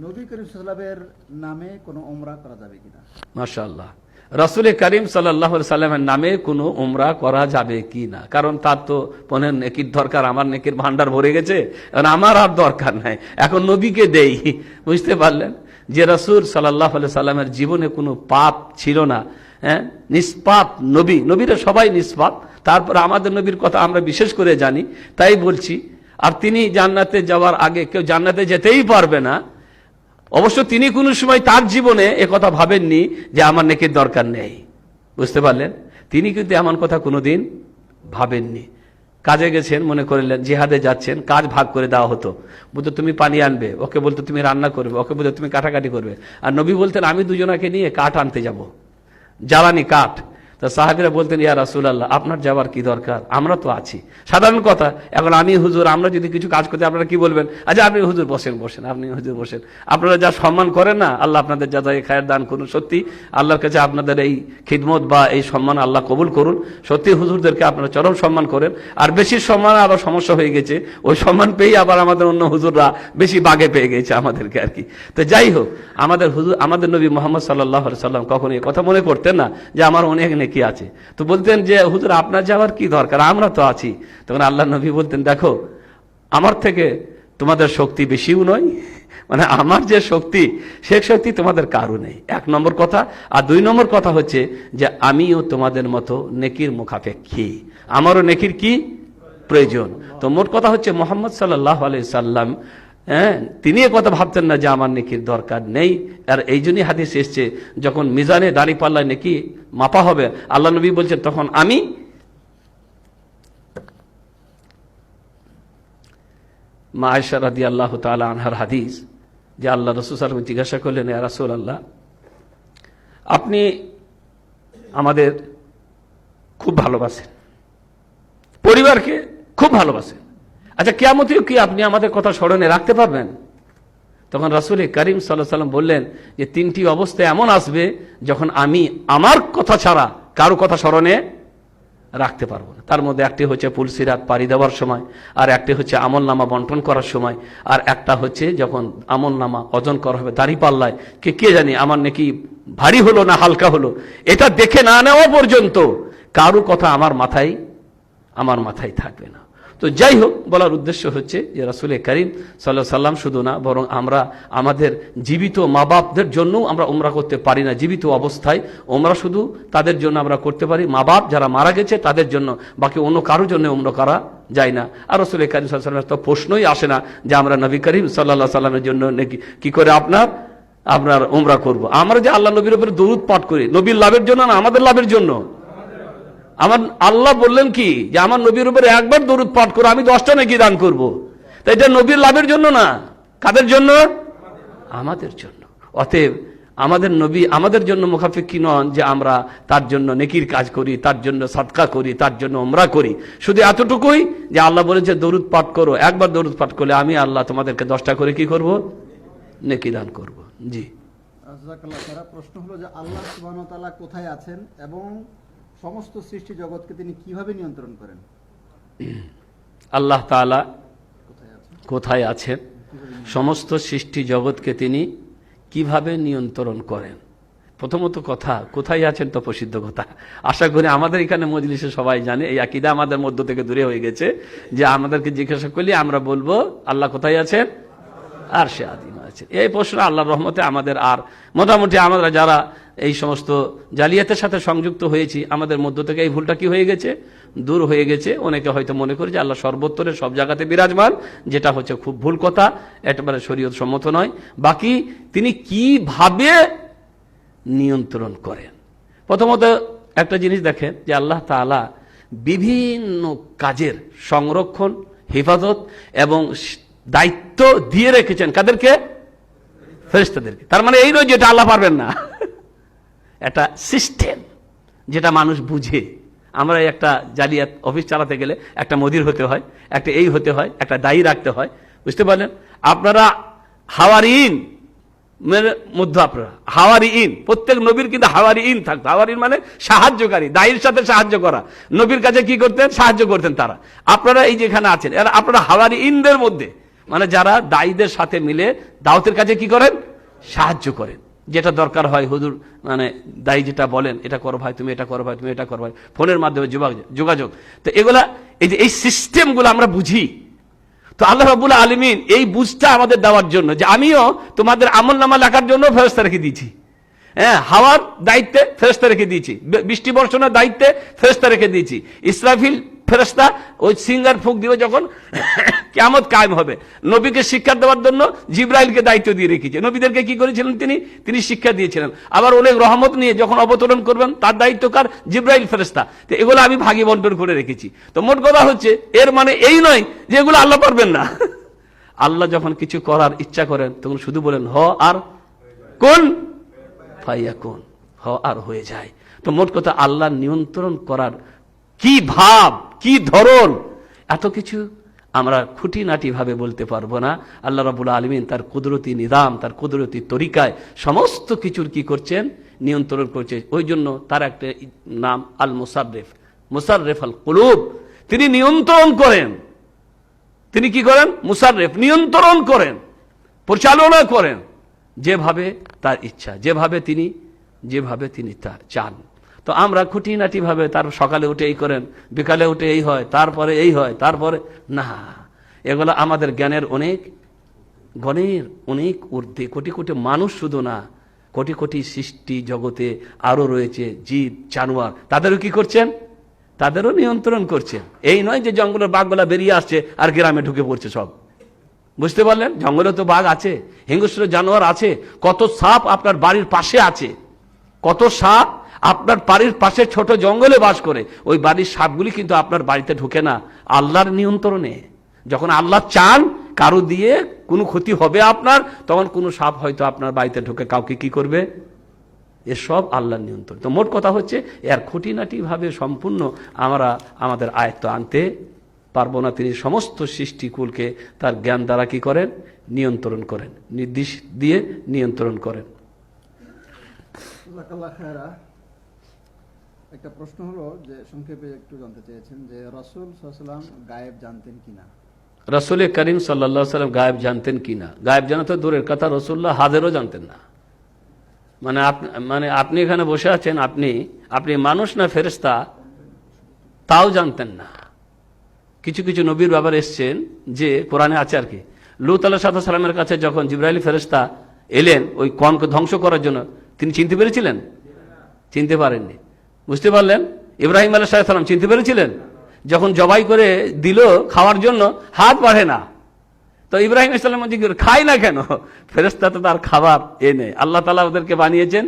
নবী করিম সাল্লাল্লাহু আলাইহি ওয়াসাল্লামের নামে কোনো উমরা করা যাবে কিনা? মাশাআল্লাহ, রাসূল করিম সাল্লাল্লাহু আলাইহি সাল্লামের নামে কোনো উমরা করা যাবে কি না, কারণ তার তো মনে নেকির দরকার, আমার নেকির ভান্ডার ভরে গেছে, এখন আমার আর দরকার নাই, এখন নবীকে দেই। বুঝতে পারলেন যে রাসূল সাল্লাল্লাহু আলাইহি সাল্লামের জীবনে কোনো পাপ ছিল না, হ্যাঁ, নিষ্পাপ নবী, নবীরা সবাই নিষ্পাপ, তারপর আমাদের নবীর কথা আমরা বিশেষ করে জানি, তাই বলছি। আর তিনি জান্নাতে যাওয়ার আগে কেউ জান্নাতে যেতেই পারবে না, অবশ্য তিনি কোনো সময় তার জীবনে একথা ভাবেননি যে আমার নেকির দরকার নেই। বুঝতে পারলেন, তিনি কিন্তু এমন কথা কোনোদিন ভাবেননি। কাজে গেছেন, মনে করলেন জিহাদে যাচ্ছেন, কাজ ভাগ করে দেওয়া হতো, বলতো তুমি পানি আনবে, ওকে বলতো তুমি রান্না করবে, ওকে বলতো তুমি কাটাকাটি করবে, আর নবী বলতেন আমি দুজনাকে নিয়ে কাঠ আনতে যাব, জ্বালানি কাঠ। তো সাহাবীরা বলতেন ইয়া রাসূলুল্লাহ আপনার যাওয়ার কি দরকার, আমরা তো আছি। সাধারণ কথা, এখন আমি হুজুর, আমরা যদি কিছু কাজ করতে আপনারা কি বলবেন, আচ্ছা আপনি হুজুর বসেন, আপনি হুজুর বসেন। আপনারা যা সম্মান করেন না, আল্লাহ আপনাদের যাচাই খায়ের দান করুন। সত্যি আল্লাহর কাছে আপনাদের এই খিদমত বা এই সম্মান আল্লাহ কবুল করুন। সত্যি হুজুরদেরকে আপনারা চরম সম্মান করেন, আর বেশি সম্মান আবার সমস্যা হয়ে গেছে, ওই সম্মান পেয়ে আবার আমাদের অন্য হুজুররা বেশি বাগে পেয়ে গেছে আমাদেরকে আর কি। তো যাই হোক, আমাদের হুজুর, আমাদের নবী মুহাম্মদ সাল্লাল্লাহু আলাইহি সাল্লাম কখনো এই কথা মনে করতেন না যে আমার অনেক নেকি আছে, তো বলতেন যে হুজুর আপনার যাওয়ার কি দরকার, আমরা তো আছি। তখন আল্লাহ নবী বলতেন দেখো আমার থেকে তোমাদের শক্তি বেশিও নয়, মানে আমার যে শক্তি সে শক্তি তোমাদের কারো নেই, এক নম্বর কথা। আর দুই নম্বর কথা হচ্ছে যে আমিও তোমাদের মতো নেকির মুখাপেক্ষী, আমারও নেকির কি প্রয়োজন। তো মোট কথা হচ্ছে মুহাম্মদ সাল্লাল্লাহু আলাইহি সাল্লাম, হ্যাঁ, তিনি এ কথা ভাবতেন না যে আমার নেকির দরকার নেই। আর এই জন্যই হাদিস এসছে যখন মিজানে দাঁড়িপাল্লায় নেকি মাপা হবে, আল্লাহ নবী বলছেন তখন আমি মা আয়েশা রাদিয়াল্লাহু তাআলা আনহার হাদিস, যে আল্লাহ রাসূল সাল্লাল্লাহু আলাইহি ওয়াসাল্লাম জিজ্ঞাসা করলেন ইয়া রাসূলুল্লাহ আপনি আমাদের খুব ভালোবাসেন, পরিবারকে খুব ভালোবাসেন, আচ্ছা কিয়ামতেও কি আপনি আমাদের কথা স্মরণে রাখতে পারবেন? তখন রাসূল করিম সাল্লাল্লাহু আলাইহি ওয়াসাল্লাম বললেন যে তিনটি অবস্থা এমন আসবে যখন আমি আমার কথা ছাড়া কারো কথা স্মরণে রাখতে পারবো না। তার মধ্যে একটি হচ্ছে পুলসিরাত পাড়ি দেওয়ার সময়, আর একটি হচ্ছে আমল নামা বন্টন করার সময়, আর একটা হচ্ছে যখন আমল নামা ওজন করা হবে দাঁড়িপাল্লায়, কে জানি আমার নাকি ভারী হলো না হালকা হলো, এটা দেখে না নেওয়া পর্যন্ত কারো কথা আমার মাথায় থাকবে না। তো যাই হোক, বলার উদ্দেশ্য হচ্ছে যে রাসূল করিম সাল্লাল্লাহু আলাইহি সাল্লাম শুধু না, বরং আমরা আমাদের জীবিত মা বাপদের জন্য আমরা উমরা করতে পারি না। জীবিত অবস্থায় উমরা শুধু তাদের জন্য আমরা করতে পারি, মা বাপ যারা মারা গেছে তাদের জন্য, বাকি অন্য কারোর জন্য উমরা করা যায় না। আর রাসূল করিম সাল্লাল্লাহু আলাইহি সাল্লামের তো প্রশ্নই আসে না যে আমরা নবী করিম সাল্লাল্লাহু আলাইহি সাল্লামের জন্য কি করে আপনার উমরা করব। আমরা যে আল্লাহ নবীর উপরে দরুদ পাঠ করি নবীর লাভের জন্য না, আমাদের লাভের জন্য। আমার আল্লাহ বললেন কি যে আমার নবীর উপরে একবার দরুদ পাঠ করো আমি 10টা নেকি দান করব। তাই এটা নবীর লাভের জন্য না, কাদের জন্য? আমাদের জন্য। অতএব আমাদের নবী আমাদের জন্য মুখাপেক্ষী নন যে আমরা তার জন্য নেকির কাজ করি, তার জন্য সাদকা করি, তার জন্য উমরা করি। শুধু এতটুকুই যে আল্লাহ বলেছে দরুদ পাঠ করো, একবার দরুদ পাঠ করলে আমি আল্লাহ তোমাদেরকে 10টা করে কি করব? নেকি দান করব। জি, জাযাকাল্লাহ খায়রা। প্রশ্ন হলো যে আল্লাহ সুবহানাহু ওয়া তাআলা কোথায় আছেন এবং সমস্ত সৃষ্টি জগৎকে তিনি কিভাবে নিয়ন্ত্রণ করেন? আল্লাহ তাআলা কোথায় আছেন, সমস্ত সৃষ্টি জগৎকে তিনি কিভাবে নিয়ন্ত্রণ করেন? প্রথমত কথা, কোথায় আছেন তো প্রসিদ্ধ কথা, আশা করি আমাদের এখানে মজলিসে সবাই জানে। এই আকীদা আমাদের মধ্য থেকে দূরে হয়ে গেছে যে আমাদেরকে জিজ্ঞাসা করলে আমরা বলবো আল্লাহ কোথায় আছেন, আরশে আযীমে আছেন। এই প্রশ্ন আল্লাহর রহমতে আমাদের আর মোটামুটি আমরা যারা এই সমস্ত জালিয়াতের সাথে সংযুক্ত হয়েছি আমাদের মধ্য থেকে এই ভুলটা কি হয়ে গেছে, দূর হয়ে গেছে। অনেকে হয়তো মনে করে যে আল্লাহ সর্বত্রে সব জায়গাতে বিরাজমান, যেটা হচ্ছে খুব ভুল কথা, একেবারে শরীয়ত সম্মত নয়। বাকি তিনি কিভাবে নিয়ন্ত্রণ করেন, প্রথমত একটা জিনিস দেখেন যে আল্লাহ তাআলা বিভিন্ন কাজের সংরক্ষণ, হেফাজত এবং দায়িত্ব দিয়ে রেখেছেন কাদেরকে? ফেরেশতাদেরকে। তার মানে এই নয় যেটা আল্লাহ পারবেন না, একটা সিস্টেম যেটা মানুষ বুঝে। আমরা একটা জালিয়াত অফিস চালাতে গেলে একটা মদির হতে হয়, একটা এই হতে হয়, একটা দায়ী রাখতে হয়, বুঝতে পারলেন? আপনারা হাওয়ারিন মধ্যে আপনারা হাওয়ারিন, প্রত্যেক নবীর কিন্তু হাওয়ারিন থাকতো। হাওয়ারিন মানে সাহায্যকারী, দায়ীর সাথে সাহায্য করা। নবীর কাছে কি করতেন? সাহায্য করতেন তারা। আপনারা এই যেখানে আছেন, এরা আপনারা হাওয়ারিনদের মধ্যে, মানে যারা দায়ীদের সাথে মিলে দাওয়াতের কাছে কি করেন? সাহায্য করেন। যেটা দরকার হয় হুজুর, মানে দায়ী যেটা বলেন, এটা করো ভাই, তুমি এটা করো ভাই, তুমি এটা করো ভাই, ফোনের মাধ্যমে যোগাযোগ। তো এগুলা, এই যে এই সিস্টেমগুলো আমরা বুঝি। তো আল্লাহ রাব্বুল আলামিন এই বুঝটা আমাদের দেওয়ার জন্য, যে আমিও তোমাদের আমলনামা লেখার জন্য ফেরেশতা রেখে দিয়েছি। হ্যাঁ, হাওয়ার দায়িত্বে ফেরেশতা রেখে দিয়েছি, বৃষ্টি বর্ষণের দায়িত্বে ফেরেশতা রেখে দিয়েছি। ইসরাফিল ফেরেশতা ওই সিঙ্গার ফুঁক দিবে যখন কিয়ামত কায়েম হবে। নবীকে শিক্ষা দেওয়ার জন্য জিবরাইলকে দায়িত্ব দিয়ে রেখেছে। নবীদেরকে কি করেছিলেন? তিনি শিক্ষা দিয়েছিলেন। আবার অনেক রহমত নিয়ে যখন অবতরণ করবেন, তার দায়িত্ব কার? জিবরাইল ফেরেশতা। তো এগুলো আমি ভাগী বন্টন করে রেখেছি। তো মোট কথা হচ্ছে, এর মানে এই নয় যে এগুলো আল্লাহ পারবেন না। আল্লাহ যখন কিছু করার ইচ্ছা করেন, তখন শুধু বলেন হ আর কোন ফায়াকুন, হ আর হয়ে যায়। তো মোট কথা, আল্লাহ নিয়ন্ত্রণ করার কি ভাব, কি ধরন, এত কিছু আমরা খুঁটিনাটি ভাবে বলতে পারবো না। আল্লাহ রাব্বুল আলামিন তার কুদরতি নিজাম, তার কুদরতি তরিকায় সমস্ত কিছুর কি করছেন? নিয়ন্ত্রণ করছে। ওই জন্য তার একটা নাম আল মুসাররিফ, মুসাররিফ আল কুলুব। তিনি নিয়ন্ত্রণ করেন। তিনি কি করেন? মুসাররিফ, নিয়ন্ত্রণ করেন, পরিচালনা করেন যেভাবে তার ইচ্ছা, যেভাবে তিনি তা চান। তো আমরা খুঁটিনাটি ভাবে তার সকালে উঠে এই করেন, বিকালে উঠে এই হয়, তারপরে এই হয়, তারপরে না, এগুলো আমাদের জ্ঞানের অনেক ঊর্ধ্বে। কোটি কোটি মানুষ শুধু না, কোটি কোটি সৃষ্টি জগতে আরো রয়েছে জীব জানোয়ার, তাদেরও কি করছেন? তাদেরও নিয়ন্ত্রণ করছেন। এই নয় যে জঙ্গলের বাঘগুলা বেরিয়ে আসছে আর গ্রামে ঢুকে পড়ছে সব, বুঝতে পারলেন? জঙ্গলে তো বাঘ আছে, হিংস্র জানোয়ার আছে, কত সাপ আপনার বাড়ির পাশে আছে, কত সাপ আপনার বাড়ির পাশে ছোট জঙ্গলে বাস করে। ওই বাড়ির সাপগুলি কিন্তু আপনার বাড়িতে ঢুকে না, আল্লাহর নিয়ন্ত্রণে। যখন আল্লাহ চান কারো দিয়ে কোনো ক্ষতি হবে আপনার, তখন কোনো সাপ হয়তো আপনার বাড়িতে ঢুকে কাউকে কি করবে? এসব আল্লাহর নিয়ন্ত্রণ। তো মোট কথা হচ্ছে, এর খুঁটিনাটি ভাবে সম্পূর্ণ আমরা আমাদের আয়ত্ত আনতে পারবো না। তিনি সমস্ত সৃষ্টিকুলকে তার জ্ঞান দ্বারা কি করেন? নিয়ন্ত্রণ করেন, নির্দেশ দিয়ে নিয়ন্ত্রণ করেন। জাযাকাল্লাহ খায়রা। একটা প্রশ্ন হলো যে, সংক্ষেপে একটু জানতে চেয়েছেন যে রাসূল সাল্লাল্লাহু আলাইহি ওয়াসাল্লাম গায়েব জানতেন কিনা? রাসূল করিম সাল্লাল্লাহু আলাইহি ওয়াসাল্লাম গায়েব জানতেন কিনা? গায়েব জানা তো দূরের কথা, রাসূলুল্লাহ হাজিরও জানতেন না। মানে আপনি এখানে বসে আছেন, আপনি মানুষ না ফেরেশতা তাও জানতেন না। কিছু কিছু নবীর ব্যাপারে এসছেন যে কোরআনে আছে আর কি। লূত আলাইহিস সালামের কাছে যখন জিবরাইল ফেরেশতা এলেন ওই কওমকে ধ্বংস করার জন্য, তিনি চিনতে পেরেছিলেন? চিনতে পারেননি, বুঝতে পারলেন? ইব্রাহিম আলাইহিস সালাম চিনতে পেরেছিলেন? যখন জবাই করে দিল খাওয়ার জন্য, হাত বাড়ে না। তো ইব্রাহিম ইসলাম খায় না কেন? ফেরেশতা তো তার খাবার নেই। আল্লাহ তাআলা ওদেরকে বানিয়েছেন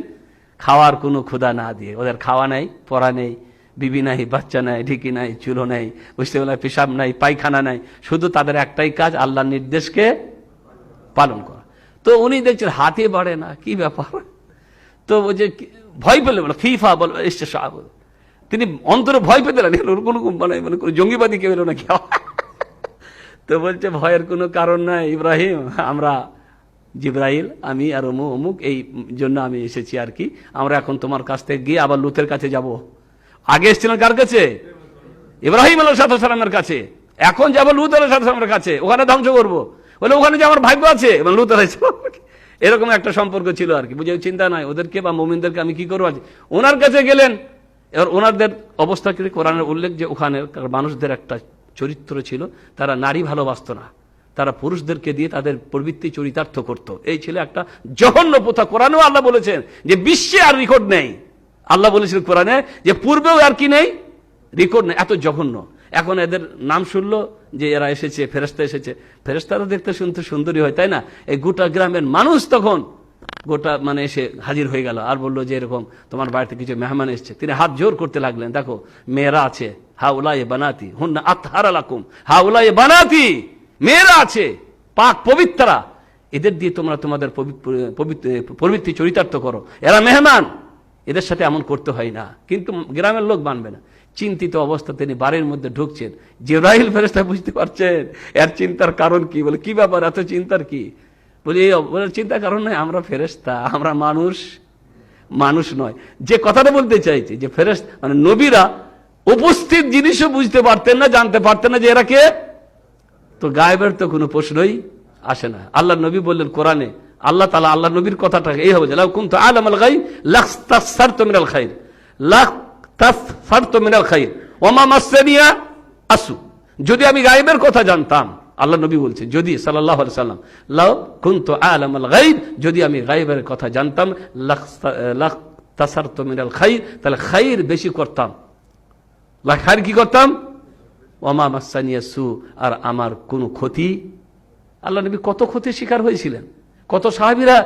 খাওয়ার কোনো ক্ষুধা না দিয়ে। ওদের খাওয়া নাই, পড়া নেই, বিবি নাই, বাচ্চা নাই, ঢিকি নাই, চুলো নাই, বুঝতে পারলেন? পেশাব নাই, পায়খানা নাই, শুধু তাদের একটাই কাজ আল্লাহর নির্দেশকে পালন করা। তো উনি দেখছেন হাতে বাড়ে না, কি ব্যাপার? তো ওই যে ভয় পেলে বলো ফিফা বল এসছে, তিনি অন্তরে ভয় পেতে লাগলেন, ওর কোনো মানে কোনো জঙ্গিবাদী কেউ এলো নাকি? তো বলছে ভয়ের কোনো কারণ নাই ইব্রাহিম, আমরা জিবরাইল, আমি আর অমুক এই জন্য আমি এসেছি আর কি। আমরা এখন তোমার কাছ থেকে গিয়ে আবার লূতের কাছে যাব। আগে এসেছিলেন কার কাছে? ইব্রাহিম আলাইহিস সালামের কাছে। এখন যাবো লূত আলাইহিস সালামের কাছে, ওখানে ধ্বংস করবো। বলে ওখানে যে আমার ভাগ্য আছে, এবং লূত আলাইহিস সালাম, এরকম একটা সম্পর্ক ছিল আর কি। বুঝে চিন্তা নাই ওদেরকে বা মুমিনদেরকে আমি কি করবো। ওনার কাছে গেলেন, এবার ওনাদের অবস্থা কি? কোরআনের উল্লেখ যে ওখানে মানুষদের একটা চরিত্র ছিল, তারা নারী ভালোবাসত না, তারা পুরুষদেরকে দিয়ে তাদের প্রবৃত্তি চরিতার্থ করত। এই ছিল একটা জঘন্য প্রথা। কোরআনেও আল্লাহ বলেছেন যে বিশ্বে আর রেকর্ড নেই। আল্লাহ বলেছিলেন কোরআনে যে পূর্বেও আর কি নেই, রেকর্ড নেই, এত জঘন্য। এখন এদের নাম শুনলো যে এরা এসেছে, ফেরেশতা এসেছে। ফেরেশতারা দেখতে শুনতে সুন্দরী হয়, তাই না? এই গোটা গ্রামের মানুষ তখন গোটা মানে এসে হাজির হয়ে গেল আর বললো যে এরকম তোমার বাড়িতে কিছু মেহমান এসছে। তিনি হাত জোর করতে লাগলেন, দেখো মেয়েরা আছে, হাউলাই বানাতি হুন্না আতহারা লাকুম, হাউলাই বানাতি, মেয়েরা আছে পাক পবিত্রা, এদের দিয়ে তোমরা তোমাদের প্রবৃত্তি চরিতার্থ করো, এরা মেহমান, এদের সাথে এমন করতে হয় না। কিন্তু গ্রামের লোক মানবে না। চিন্তিত অবস্থা তিনি বাড়ির মধ্যে ঢুকছেন, জিবরাইল ফেরেশতা বুঝতে পারছেন এর চিন্তার কারণ কি। বলে কি ব্যাপার, এত চিন্তার কি? বলে চিন্তার কারণ নয়, আমরা ফেরেশতা, আমরা মানুষ নয়। যে কথাটা বলতে চাইছে যে ফেরেশতা মানে নবীরা উপস্থিত জিনিসও বুঝতে পারতেন না, জানতে পারতেন না যে এরা কে। তো গায়েবের তো কোনো প্রশ্নই আসে না। আল্লাহ নবী বললেন কোরআনে, আল্লাহ তাআলা আল্লাহ নবীর কথাটা এই হবে যে লাউ কুনতু আলামাল গায়ব লাস্তাকসারতু মিনাল খায়র লাস্তাকসারতু মিনাল খায়র ওয়া মা মাসসানিয়া আসু। যদি আমি গায়েবের কথা জানতাম, আল্লাহ নবী বলছেন যদি সাল্লাল্লাহু আলাইহি সাল্লাম, লাউ কুনতু আলামাল গায়ব, যদি আমি গায়েবের কথা জানতাম, লাস্তাকসারতু মিনাল খায়র, তাহলে খায়র বেশি করতাম। খায়র কি করতাম? ওয়া মা মাসসানিয়া সু, আর আমার কোনো ক্ষতি। আল্লাহ নবী কত ক্ষতির শিকার হয়েছিলেন, কত সাহাবীরা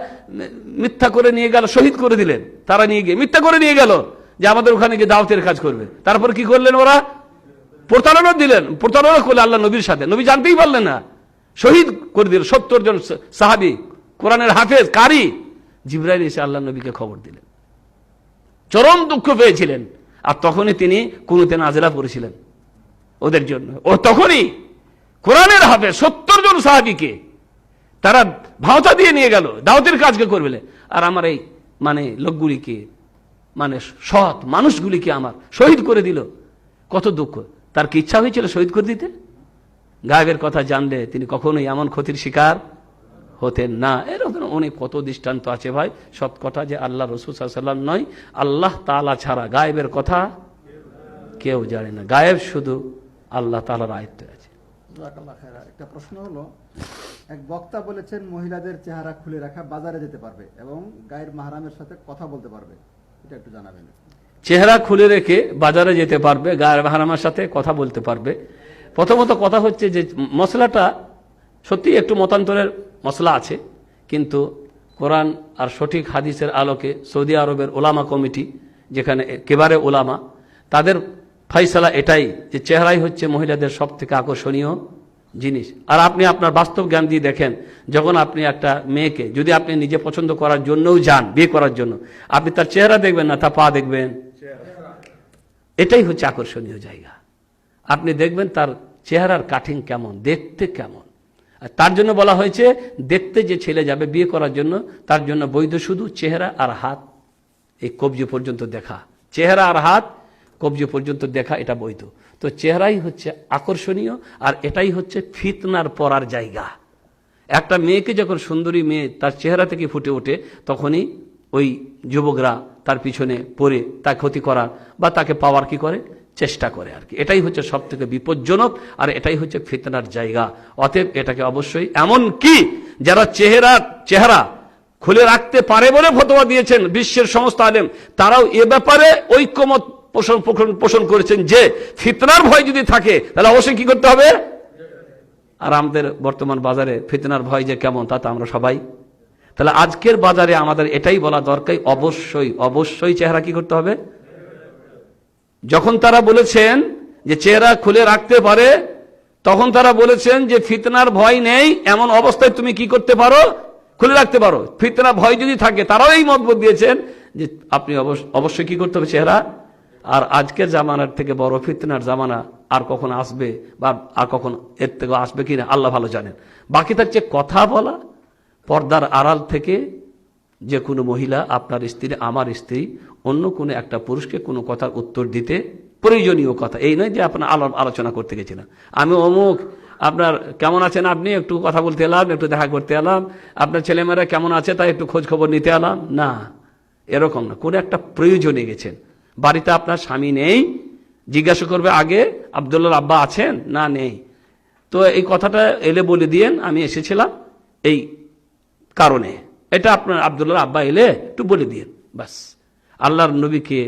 মিথ্যা করে নিয়ে গেল, শহীদ করে দিলেন। তারা নিয়ে গিয়ে মিথ্যা করে নিয়ে গেল যে আমাদের ওখানে গিয়ে দাওয়াতের কাজ করবে। তারপর কি করলেন ওরা? প্রতারণা দিলেন, প্রতারণা করলেন আল্লাহ নবীর সাথে। নবী জানতেই পারলেন না, শহীদ করে দিলেন 70 জন সাহাবী, কোরআনের হাফেজ, কারি। জিবরাইল এসে আল্লাহ নবীকে খবর দিলেন, চরম দুঃখ পেয়েছিলেন। আর তখনই তিনি কুনুতে নাজিলা পড়েছিলেন ওদের জন্য। ও তখনই কোরআনের হাফেজ 70 জন সাহাবীকে তারা ভাওতা দিয়ে নিয়ে গেল, দাওয়াতের কাজকে করবে। আর আমার এই লোকগুলিকে, সৎ মানুষগুলিকে আমার শহীদ করে দিল। কত দুঃখ। তার কি ইচ্ছা হয়েছিল শহীদ করে দিতে? গায়েবের কথা জানলে তিনি কখনোই এমন ক্ষতির শিকার হতেন না। এরকম অনেক কত দৃষ্টান্ত আছে ভাই। সৎ কথা যে আল্লাহ রাসূল সাল্লাল্লাহু আলাইহি ওয়াসাল্লাম নয়, আল্লাহ তাআলা ছাড়া গায়েবের কথা কেউ জানে না। গায়েব শুধু আল্লাহ তাআলার আয়ত্তে আছে। জাযাকাল্লাহ খায়রা। একটা প্রশ্ন হলো, এক বক্তা বলেছেন মহিলাদের চেহারা খুলে রাখা বাজারে যেতে পারবে এবং গায়ের মাহরামের সাথে কথা বলতে পারবে, এটা একটু জানাবেন। চেহারা খুলে রেখে বাজারে যেতে পারবে, গায়ের মাহরামের সাথে কথা বলতে পারবে। প্রথমত কথা হচ্ছে যে মশলাটা সত্যি একটু মতান্তরের মশলা আছে, কিন্তু কোরআন আর সঠিক হাদিসের আলোকে সৌদি আরবের ওলামা কমিটি, যেখানে কেবারে ওলামা, তাদের ফাইসালা এটাই যে চেহারাই হচ্ছে মহিলাদের সব থেকে আকর্ষণীয় জিনিস। আর আপনি আপনার বাস্তব জ্ঞান দিয়ে দেখেন, যখন আপনি একটা মেয়েকে যদি আপনি নিজে পছন্দ করার জন্যও যান, বিয়ে করার জন্য, আপনি তার চেহারা দেখবেন না, তার পা দেখবেন। এটাই হচ্ছে আকর্ষণীয় জায়গা। আপনি দেখবেন তার চেহারার কাঠিং কেমন, দেখতে কেমন। আর তার জন্য বলা হয়েছে দেখতে যে ছেলে যাবে বিয়ে করার জন্য, তার জন্য বৈধ শুধু চেহারা আর হাত, এই কবজি পর্যন্ত দেখা। চেহারা আর হাত কবজি পর্যন্ত দেখা, এটা বৈধ। তো চেহারাই হচ্ছে আকর্ষণীয়, আর এটাই হচ্ছে ফিতনার পড়ার জায়গা। একটা মেয়েকে যখন সুন্দরী মেয়ে তার চেহারা থেকে ফুটে ওঠে, তখনই ওই যুবকরা তার পিছনে পড়ে তার ক্ষতি করার বা তাকে পাওয়ার কি করে, চেষ্টা করে আর কি। এটাই হচ্ছে সব থেকে বিপজ্জনক, আর এটাই হচ্ছে ফিতনার জায়গা। অতএব এটাকে অবশ্যই, এমন কি যারা চেহারা খুলে রাখতে পারে বলে ফতোয়া দিয়েছেন বিশ্বের সমস্ত আলেম, তারাও এ ব্যাপারে ঐক্যমত পোষণ করেছেন যে ফিতনার ভয় যদি থাকে তাহলে অবশ্যই কি করতে হবে। আর আমাদের বর্তমান বাজারে ফিতনার ভয় যে কেমন তা তো আমরা সবাই। তাহলে আজকের বাজারে আমাদের এটাই বলা দরকার, অবশ্যই চেহারা কি করতে হবে। যখন তারা বলেছেন যে চেহারা খুলে রাখতে পারে, তখন তারা বলেছেন যে ফিতনার ভয় নেই, এমন অবস্থায় তুমি কি করতে পারো, খুলে রাখতে পারো। ফিতনা ভয় যদি থাকে, তারাও এই মতবোধ দিয়েছেন যে আপনি অবশ্যই কি করতে হবে, চেহারা। আর আজকের জামানার থেকে বড় ফিতনার জামানা আর কখন আসবে, বা আর কখন এর থেকে আসবে কিনা আল্লাহ ভালো জানেন। বাকি থাকছে কথা বলা, পর্দার আড়াল থেকে যে কোনো মহিলা, আপনার স্ত্রী, আমার স্ত্রী, অন্য কোনো একটা পুরুষকে কোনো কথার উত্তর দিতে, প্রয়োজনীয় কথা, এই নয় যে আপনার আলোচনা করতে গেছিলাম, আমি অমুক, আপনার কেমন আছেন, আপনি একটু কথা বলতে এলাম, একটু দেখা করতে এলাম, আপনার ছেলেমেয়েরা কেমন আছে তাই একটু খোঁজ খবর নিতে এলাম, না, এরকম না। কোনো একটা প্রয়োজনে গেছেন, বাড়িতে আপনার স্বামী নেই, জিজ্ঞাসা করবে আগে আব্দুল্লাহর আব্বা আছেন, না নেই, তো এই কথাটা এলে বলে দিয়েন আমি এসেছিলাম এই কারণে, এটা আপনার আব্দুল্লাহর আব্বা এলে একটু বলে দিয়েন, বাস। আল্লাহর নবীকে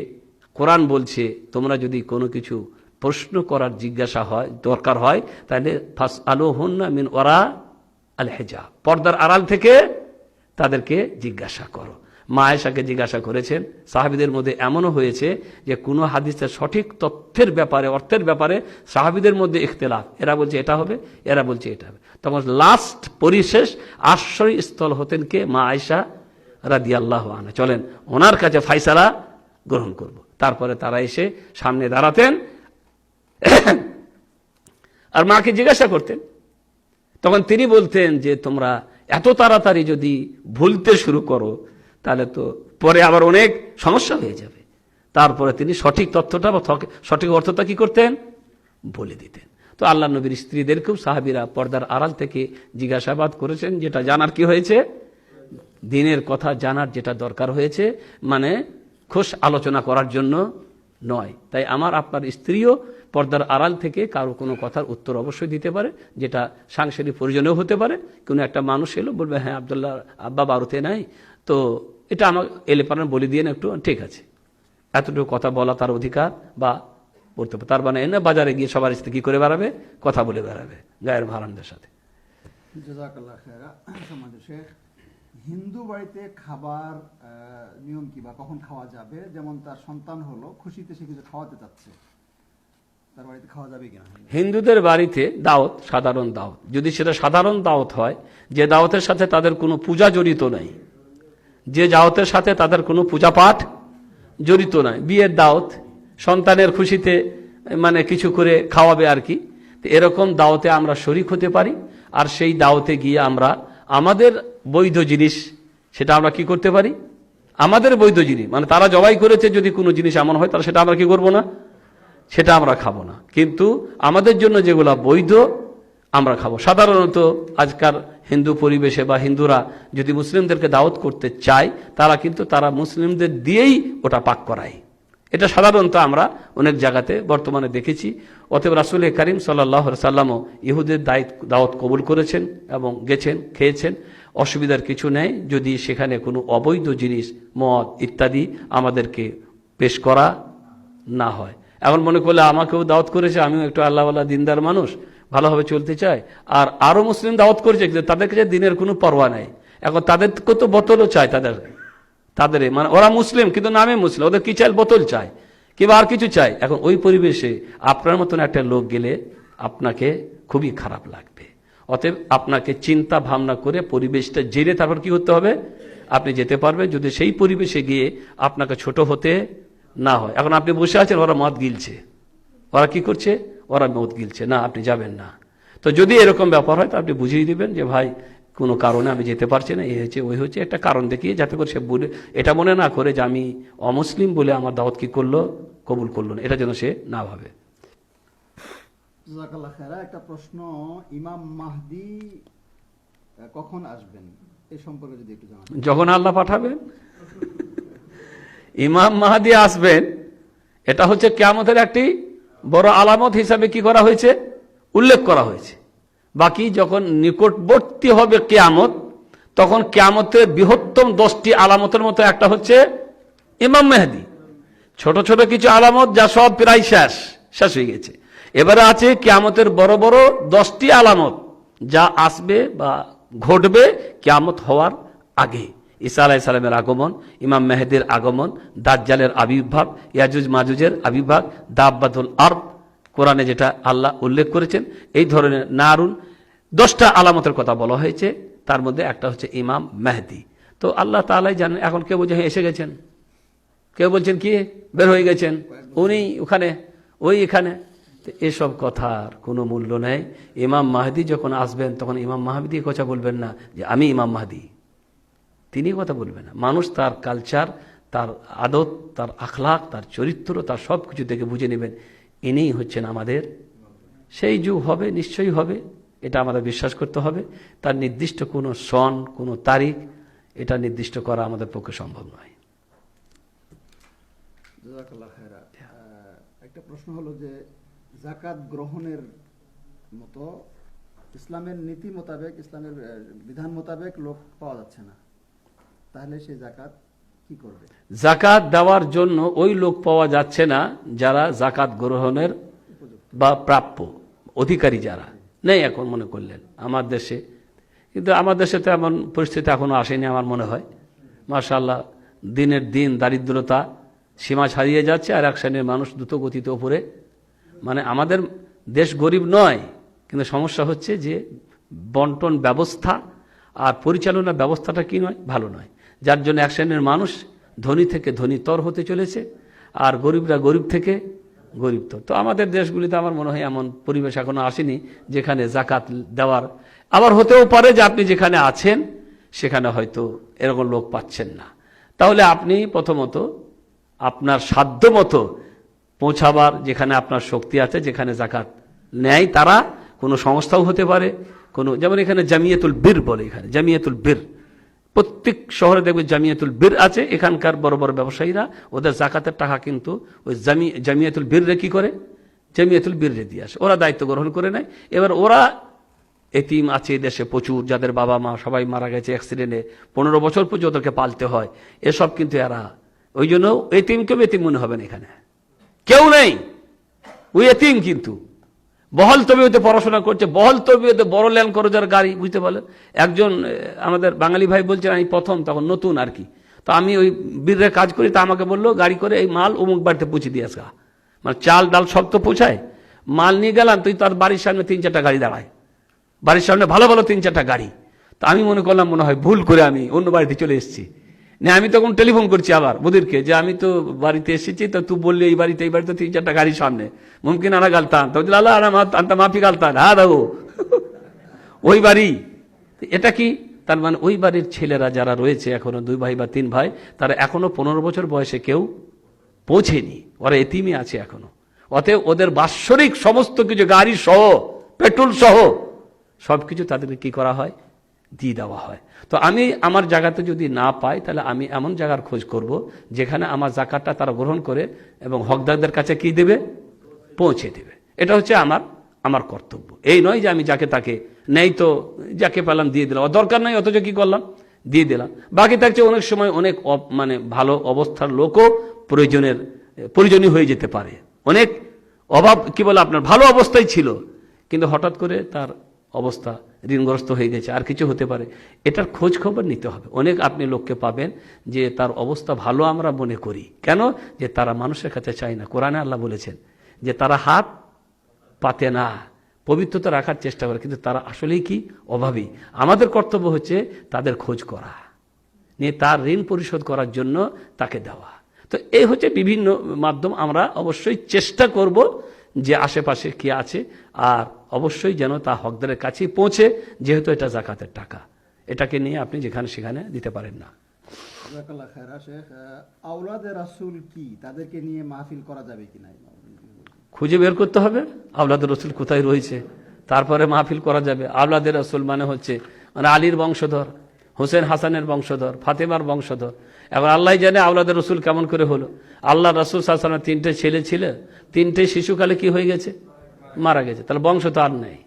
কোরআন বলছে তোমরা যদি কোনো কিছু প্রশ্ন করার জিজ্ঞাসা হয়, দরকার হয়, তাহলে ফাসআলুহুন্না মিন ওয়ারা আল হিজাব, পর্দার আড়াল থেকে তাদেরকে জিজ্ঞাসা করো। মা আয়েশাকে জিজ্ঞাসা করেছেন। সাহাবীদের মধ্যে এমনও হয়েছে যে কোনো হাদিসের সঠিক তথ্যের ব্যাপারে, অর্থের ব্যাপারে সাহাবীদের মধ্যে ইখতিলাফ, এরা বলছে এটা হবে, এরা বলছে এটা হবে। তখন লাস্ট পরিশেষ আশ্রয়স্থল হতেন কে? মা আয়েশা রাদিয়াল্লাহু আনহা। চলেন ওনার কাছে ফায়সালা গ্রহণ করব। তারপরে তারা এসে সামনে দাঁড়াতেন আর মাকে জিজ্ঞাসা করতেন। তখন তিনি বলতেন যে তোমরা এত তাড়াতাড়ি যদি ভুলতে শুরু করো তাহলে তো পরে আবার অনেক সমস্যা হয়ে যাবে। তারপরে তিনি সঠিক তথ্যটা বা সঠিক অর্থটা কি করতেন? বলে দিতেন। তো আল্লাহ নবীর স্ত্রীদেরকেও সাহাবীরা পর্দার আড়াল থেকে জিজ্ঞাসাবাদ করেছেন, যেটা জানার কি হয়েছে, দিনের কথা জানার যেটা দরকার হয়েছে, মানে খোশ আলোচনা করার জন্য নয়। তাই আমার আপনার স্ত্রীও পর্দার আড়াল থেকে কারো কোনো কথার উত্তর অবশ্যই দিতে পারে, যেটা সাংসারিক প্রয়োজনেও হতে পারে। কোনো একটা মানুষ এলো, বলবে হ্যাঁ আব্দুল্লাহ আব্বা বাড়িতে নাই, তো এটা আমার এলে পারেন বলে দিয়ে না একটু, ঠিক আছে, এতটুকু কথা বলা তার অধিকার বা বলতে পারে। তার মানে এনে বাজারে গিয়ে সবার সাথে কি করে বেড়াবে, কথা বলে বেড়াবে গায়ের ভাড়ানদের সাথে। জাযাকাল্লাহ খায়রা। সমাজে শেখ, হিন্দু বাড়িতে খাবার নিয়ম কি বা কখন খাওয়া যাবে? যেমন তার সন্তান হলো, খুশিতে সে কিছু খাওয়াতে চাচ্ছে, তার বাড়িতে খাওয়া যাবে কিনা? হিন্দুদের বাড়িতে দাওয়াত সাধারণ দাওয়াত, যদি সেটা সাধারণ দাওয়াত হয়, যে দাওয়াতের সাথে তাদের কোনো পূজা জড়িত নাই, যে দাওয়াতের সাথে তাদের কোনো পূজা পাঠ জড়িত নাই, বিয়ের দাওয়াত, সন্তানের খুশিতে মানে কিছু করে খাওয়াবে আর কি, তো এরকম দাওয়াতে আমরা শরিক হতে পারি। আর সেই দাওয়াতে গিয়ে আমরা আমাদের বৈধ জিনিস সেটা আমরা কি করতে পারি, আমাদের বৈধ জিনিস, মানে তারা জবাই করেছে যদি কোনো জিনিস এমন হয় তাহলে সেটা আমরা কি করবো না, সেটা আমরা খাবো না। কিন্তু আমাদের জন্য যেগুলা বৈধ আমরা খাবো। সাধারণত আজকাল হিন্দু পরিবেশে বা হিন্দুরা যদি মুসলিমদেরকে দাওয়াত করতে চায়, তারা মুসলিমদের দিয়েই ওটা পাক করায়। এটা সাধারণত আমরা অনেক জায়গাতে বর্তমানে দেখেছি। অতএব রাসূল করিম সাল্লাল্লাহু আলাইহি সাল্লামও ইহুদের দাওয়াত কবুল করেছেন এবং গেছেন, খেয়েছেন, অসুবিধার কিছু নেই যদি সেখানে কোনো অবৈধ জিনিস মদ ইত্যাদি আমাদেরকে পেশ করা না হয়। এখন মনে করলে আমাকেও দাওয়াত করেছে, আমিও একটু আল্লাহওয়ালা দিনদার মানুষ, ভালোভাবে চলতে চাই, আর আরো মুসলিম দাওয়াত করেছে, কিন্তু তাদের কাছে দিনের কোনো পরোয়া নেই। এখন তাদেরকে তো বোতলও চায়, তাদের মানে ওরা মুসলিম কিন্তু নামে মুসলিম, ওদের কি চাই, বোতল চায় কিংবা আর কিছু চাই। এখন ওই পরিবেশে আপনার মতন একটা লোক গেলে আপনাকে খুবই খারাপ লাগবে। অতএব আপনাকে চিন্তা ভাবনা করে পরিবেশটা জেনে তারপর কি করতে হবে, আপনি যেতে পারবেন, যদি সেই পরিবেশে গিয়ে আপনাকে ছোট হতে না হয়। এখন আপনি বসে আছেন, ওরা মদ গিলছে, ওরা কি করছে, ওরা মদ গিলছে, না আপনি যাবেন না। তো যদি এরকম ব্যাপার হয় তো আপনি বুঝিয়ে দিবেন যে ভাই কোনো কারণে আমি যেতে পারছি না, এই হচ্ছে ওই হচ্ছে, একটা কারণ দেখিয়ে, যাতে করে সে বলে এটা মনে না করে যে আমি অমুসলিম বলে আমার দাওয়াত কি করলো, কবুল করলো না, এটা যেন সে না ভাবে। জাযাকাল্লাহ খায়রা। একটা প্রশ্ন, ইমাম মাহদি কখন আসবেন এই সম্পর্কে যদি একটু জানান। যখন আল্লাহ পাঠাবেন ইমাম মাহদি আসবেন, এটা হচ্ছে কিয়ামতের একটি বড় আলামত হিসাবে কি করা হয়েছে, উল্লেখ করা হয়েছে। বাকি যখন নিকটবর্তী হবে কিয়ামত, তখন কিয়ামতের বৃহত্তম 10টি আলামতের মতো একটা হচ্ছে ইমাম মেহেদী। ছোট ছোট কিছু আলামত যা সব প্রায় শেষ হয়ে গেছে। এবারে আছে কিয়ামতের বড় বড় 10টি আলামত যা আসবে বা ঘটবে কিয়ামত হওয়ার আগে। ঈসা আলাইহিস সালামের আগমন, ইমাম মেহেদীর আগমন, দাজ্জালের আবির্ভাব, ইয়াজুজ মাজুজের আবির্ভাব, দাব্বাতুল আরদ, কোরআনে যেটা আল্লাহ উল্লেখ করেছেন, এই ধরনের নারুন 10টা আলামতের কথা বলা হয়েছে। তার মধ্যে একটা হচ্ছে ইমাম মেহেদী। তো আল্লাহ তাআলাই জানেন। এখন কেউ বলছে এসে গেছেন, কেউ বলছেন কি বের হয়ে গেছেন, উনি ওখানে, ওই এখানে। এসব কথার কোনো মূল্য নেই। ইমাম মাহদী যখন আসবেন তখন ইমাম মাহদী কথা বলবেন না যে আমি ইমাম মাহদী, তিনি কথা বলবেন না। মানুষ তার কালচার, তার আদত, তার আখলাক, তার চরিত্র, তার সব কিছু দেখে বুঝে নেবেন ইনিই হচ্ছেন আমাদের। সেই যুগ হবে, নিশ্চয়ই হবে, এটা আমাদের বিশ্বাস করতে হবে। তার নির্দিষ্ট কোনো সন, কোনো তারিখ এটা নির্দিষ্ট করা আমাদের পক্ষে সম্ভব নয়। জাযাকাল্লাহ খায়রা। একটা প্রশ্ন হলো যে যাকাত গ্রহণের মতো ইসলামের নীতি মোতাবেক, ইসলামের বিধান মোতাবেক লোক পাওয়া যাচ্ছে না, তাহলে সেই যাকাত কি করবে? যাকাত দেওয়ার জন্য ওই লোক পাওয়া যাচ্ছে না যারা যাকাত গ্রহণের বা প্রাপ্য অধিকারী যারা নেই। এখন মনে করলেন আমার দেশে, কিন্তু আমার দেশে তো এমন পরিস্থিতি এখনো আসেনি আমার মনে হয়। মাশাআল্লাহ, দিনের দিন দারিদ্রতা সীমা ছাড়িয়ে যাচ্ছে, আর এক শ্রেণীর মানুষ দ্রুত গতিতে ওপরে। মানে আমাদের দেশ গরিব নয়, কিন্তু সমস্যা হচ্ছে যে বন্টন ব্যবস্থা আর পরিচালনা ব্যবস্থাটা কি নয়, ভালো নয়, যার জন্য এক শ্রেণীর মানুষ ধনী থেকে ধনীতর হতে চলেছে আর গরিবরা গরিব থেকে গরিবতর। তো আমাদের দেশগুলিতে আমার মনে হয় এমন পরিবেশ এখনো আসেনি যেখানে জাকাত দেওয়ার, আবার হতেও পারে যে আপনি যেখানে আছেন সেখানে হয়তো এরকম লোক পাচ্ছেন না। তাহলে আপনি প্রথমত আপনার সাধ্য মতো পৌঁছাবার, যেখানে আপনার শক্তি আছে, যেখানে জাকাত নেয় তারা কোনো সংস্থাও হতে পারে, কোনো, যেমন এখানে জামিয়াতুল বীর বলে, এখানে জামিয়াতুল বীর, প্রত্যেক শহরে দেখবে জামিয়াতুল বীর আছে। এখানকার বড় বড় ব্যবসায়ীরা ওদের জাকাতের টাকা কিন্তু ওই জামিয়াতুল বীররে কি করে, জামিয়াতুল বীররে দিয়ে আসে, ওরা দায়িত্ব গ্রহণ করে নেয়। এবার ওরা, এতিম আছে দেশে প্রচুর, যাদের বাবা মা সবাই মারা গেছে অ্যাক্সিডেন্টে, 15 বছর পর্যন্ত ওদেরকে পালতে হয়, এসব কিন্তু এরা, ওই জন্য এতিমকেও এতিম মনে হবে না, এখানে কেউ নেই, ওই এতিম কিন্তু বহল তবিয়তে পড়াশোনা করছে, বহল তবিয়তে বড় ল্যান্ড ক্রুজার গাড়ি, বুঝতে পারলেন। একজন আমাদের বাঙালি ভাই বলছেন, আমি প্রথম তখন নতুন আর কি, তো আমি ওই বীরের কাজ করি, তা আমাকে বললো গাড়ি করে এই মাল অমুক বাড়িতে পৌঁছে দিয়ে আসা, মানে চাল ডাল সব তো পৌঁছায়, মাল নিয়ে গেলাম, তুই তার বাড়ির সামনে 3-4টা গাড়ি দাঁড়ায়, বাড়ির সামনে ভালো ভালো 3-4টা গাড়ি। তা আমি মনে করলাম মনে হয় ভুল করে আমি অন্য বাড়িতে চলে এসেছি, না আমি তখন টেলিফোন করছি আবার মুদিরকে যে আমি তো বাড়িতে এসেছি, তো তুই বললি এই বাড়িতে 3-4টা গাড়ির সামনে মুমকিন আনা গালতান, তো আল্লাহ আন্তা মাফি গালতান, হ্যাঁ দাও ওই বাড়ি। এটা কি তার মানে ওই বাড়ির ছেলেরা যারা রয়েছে এখনো 2 ভাই বা 3 ভাই, তারা এখনো 15 বছর বয়সে কেউ পৌঁছেনি, ওরা এতিমই আছে এখনো। অতএব ওদের বাৎসরিক সমস্ত কিছু গাড়ি সহ, পেট্রোল সহ সবকিছু তাদেরকে কি করা হয়, দিয়ে দেওয়া হয়। তো আমি আমার জায়গাতে যদি না পাই, তাহলে আমি এমন জায়গার খোঁজ করব যেখানে আমার জাকাতটা তারা গ্রহণ করে এবং হকদারদের কাছে কি দেবে, পৌঁছে দেবে। এটা হচ্ছে আমার কর্তব্য। এই নয় যে আমি যাকে তাকে নেই, তো যাকে পেলাম দিয়ে দিলাম, দরকার নাই অথচ কি করলাম, দিয়ে দিলাম। বাকি থাকছে অনেক সময় অনেক মানে ভালো অবস্থার লোকও প্রয়োজনীয় হয়ে যেতে পারে, অনেক অভাব কি বলে আপনার ভালো অবস্থায় ছিল, কিন্তু হঠাৎ করে তার অবস্থা ঋণগ্রস্ত হয়ে গেছে, আর কিছু হতে পারে, এটার খোঁজ খবর নিতে হবে। অনেক আপনি লোককে পাবেন যে তার অবস্থা ভালো আমরা মনে করি, কেন, যে তারা মানুষের কাছে চায় না। কোরআনে আল্লাহ বলেছেন যে তারা হাত পাতে না, পবিত্রতা রাখার চেষ্টা করে, কিন্তু তারা আসলেই কি অভাবী। আমাদের কর্তব্য হচ্ছে তাদের খোঁজ করা, নিয়ে তার ঋণ পরিশোধ করার জন্য তাকে দেওয়া। তো এই হচ্ছে বিভিন্ন মাধ্যম। আমরা অবশ্যই চেষ্টা করব যে আশেপাশে কি আছে, আর অবশ্যই যেন তা হকদারের কাছেই পৌঁছে, যেহেতু এটা জাকাতের টাকা, এটাকে নিয়ে আপনি যেখানে সেখানে দিতে পারেন না। জাযাকাল্লাহ খায়রা। শেখ, আওলাদে রাসূল কি, তাদেরকে নিয়ে মাহফিল করা যাবে কিনা খুঁজে বের করতে হবে আওলাদের রসুল কোথায় রয়েছে, তারপরে মাহফিল করা যাবে। আওলাদের রসুল মানে হচ্ছে মানে আলীর বংশধর, হোসেন হাসানের বংশধর, ফাতেমার বংশধর। এবার আল্লাহ জানে আওলাদের রসুল কেমন করে হলো। আল্লাহ রসুল সাল্লাল্লাহু আলাইহি ওয়াসাল্লাম 3টে ছেলে ছিল, 3টে শিশুকালে কি হয়ে গেছে, মারা গেছে, তাহলে বংশ তো আর নেই।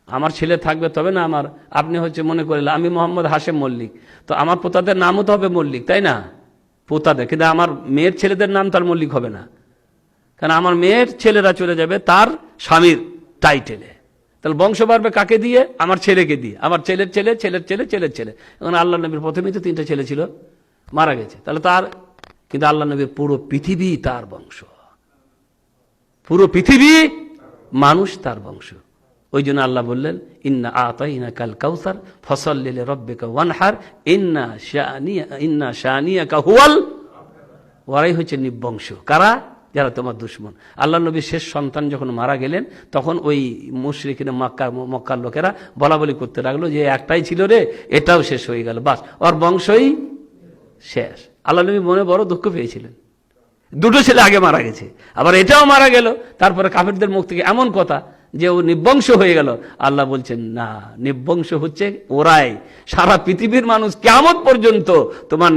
আমার ছেলে থাকবে তবে না আমার, আপনি হচ্ছে মনে করলেন আমি মোহাম্মদ হাশেম মল্লিক, তো আমার পোতাদের নামও তো হবে মল্লিক, তাই না, পোতাদের, কিন্তু আমার মেয়ের ছেলেদের নাম তার মল্লিক হবে না, কারণ আমার মেয়ের ছেলেরা চলে যাবে তার স্বামীর টাইটেলে, তাহলে বংশ বাড়বে কাকে দিয়ে, আমার ছেলেকে দিয়ে, আমার ছেলের ছেলে, ছেলের ছেলে, ছেলের ছেলে। এখন আল্লাহ নবীর প্রথমেই তো 3টে ছেলে ছিল, মারা গেছে, তাহলে তার, কিন্তু আল্লাহ নবীর পুরো পৃথিবী তার বংশ, পুরো পৃথিবী মানুষ তার বংশ। ওই জন্য আল্লাহ বললেন ইন্না আতাইনাকাল কাউসার ফসল্লি লিরাব্বিকা ওয়ানহার ইন্না শানিয়াকা হুয়াল, ওরাই হচ্ছে নিবংশ। কারা, যারা তোমার দুশমন। আল্লাহ নবীর শেষ সন্তান যখন মারা গেলেন, তখন ওই মুশরিকিন মক্কার লোকেরা বলা বলি করতে লাগলো যে একটাই ছিল রে, এটাও শেষ হয়ে গেল, বাস ওর বংশই শেষ। আল্লাহ নবী মনে বড় দুঃখ পেয়েছিলেন, 2টো ছেলে আগে মারা গেছে, আবার এটাও মারা গেল, তারপরে কাফেরদের মুখ থেকে এমন কথা যে ও নিবংশ হয়ে গেল। আল্লাহ বলছেন না, নিবংশ হচ্ছে ওরাই, সারা পৃথিবীর মানুষ কিয়ামত পর্যন্ত তোমার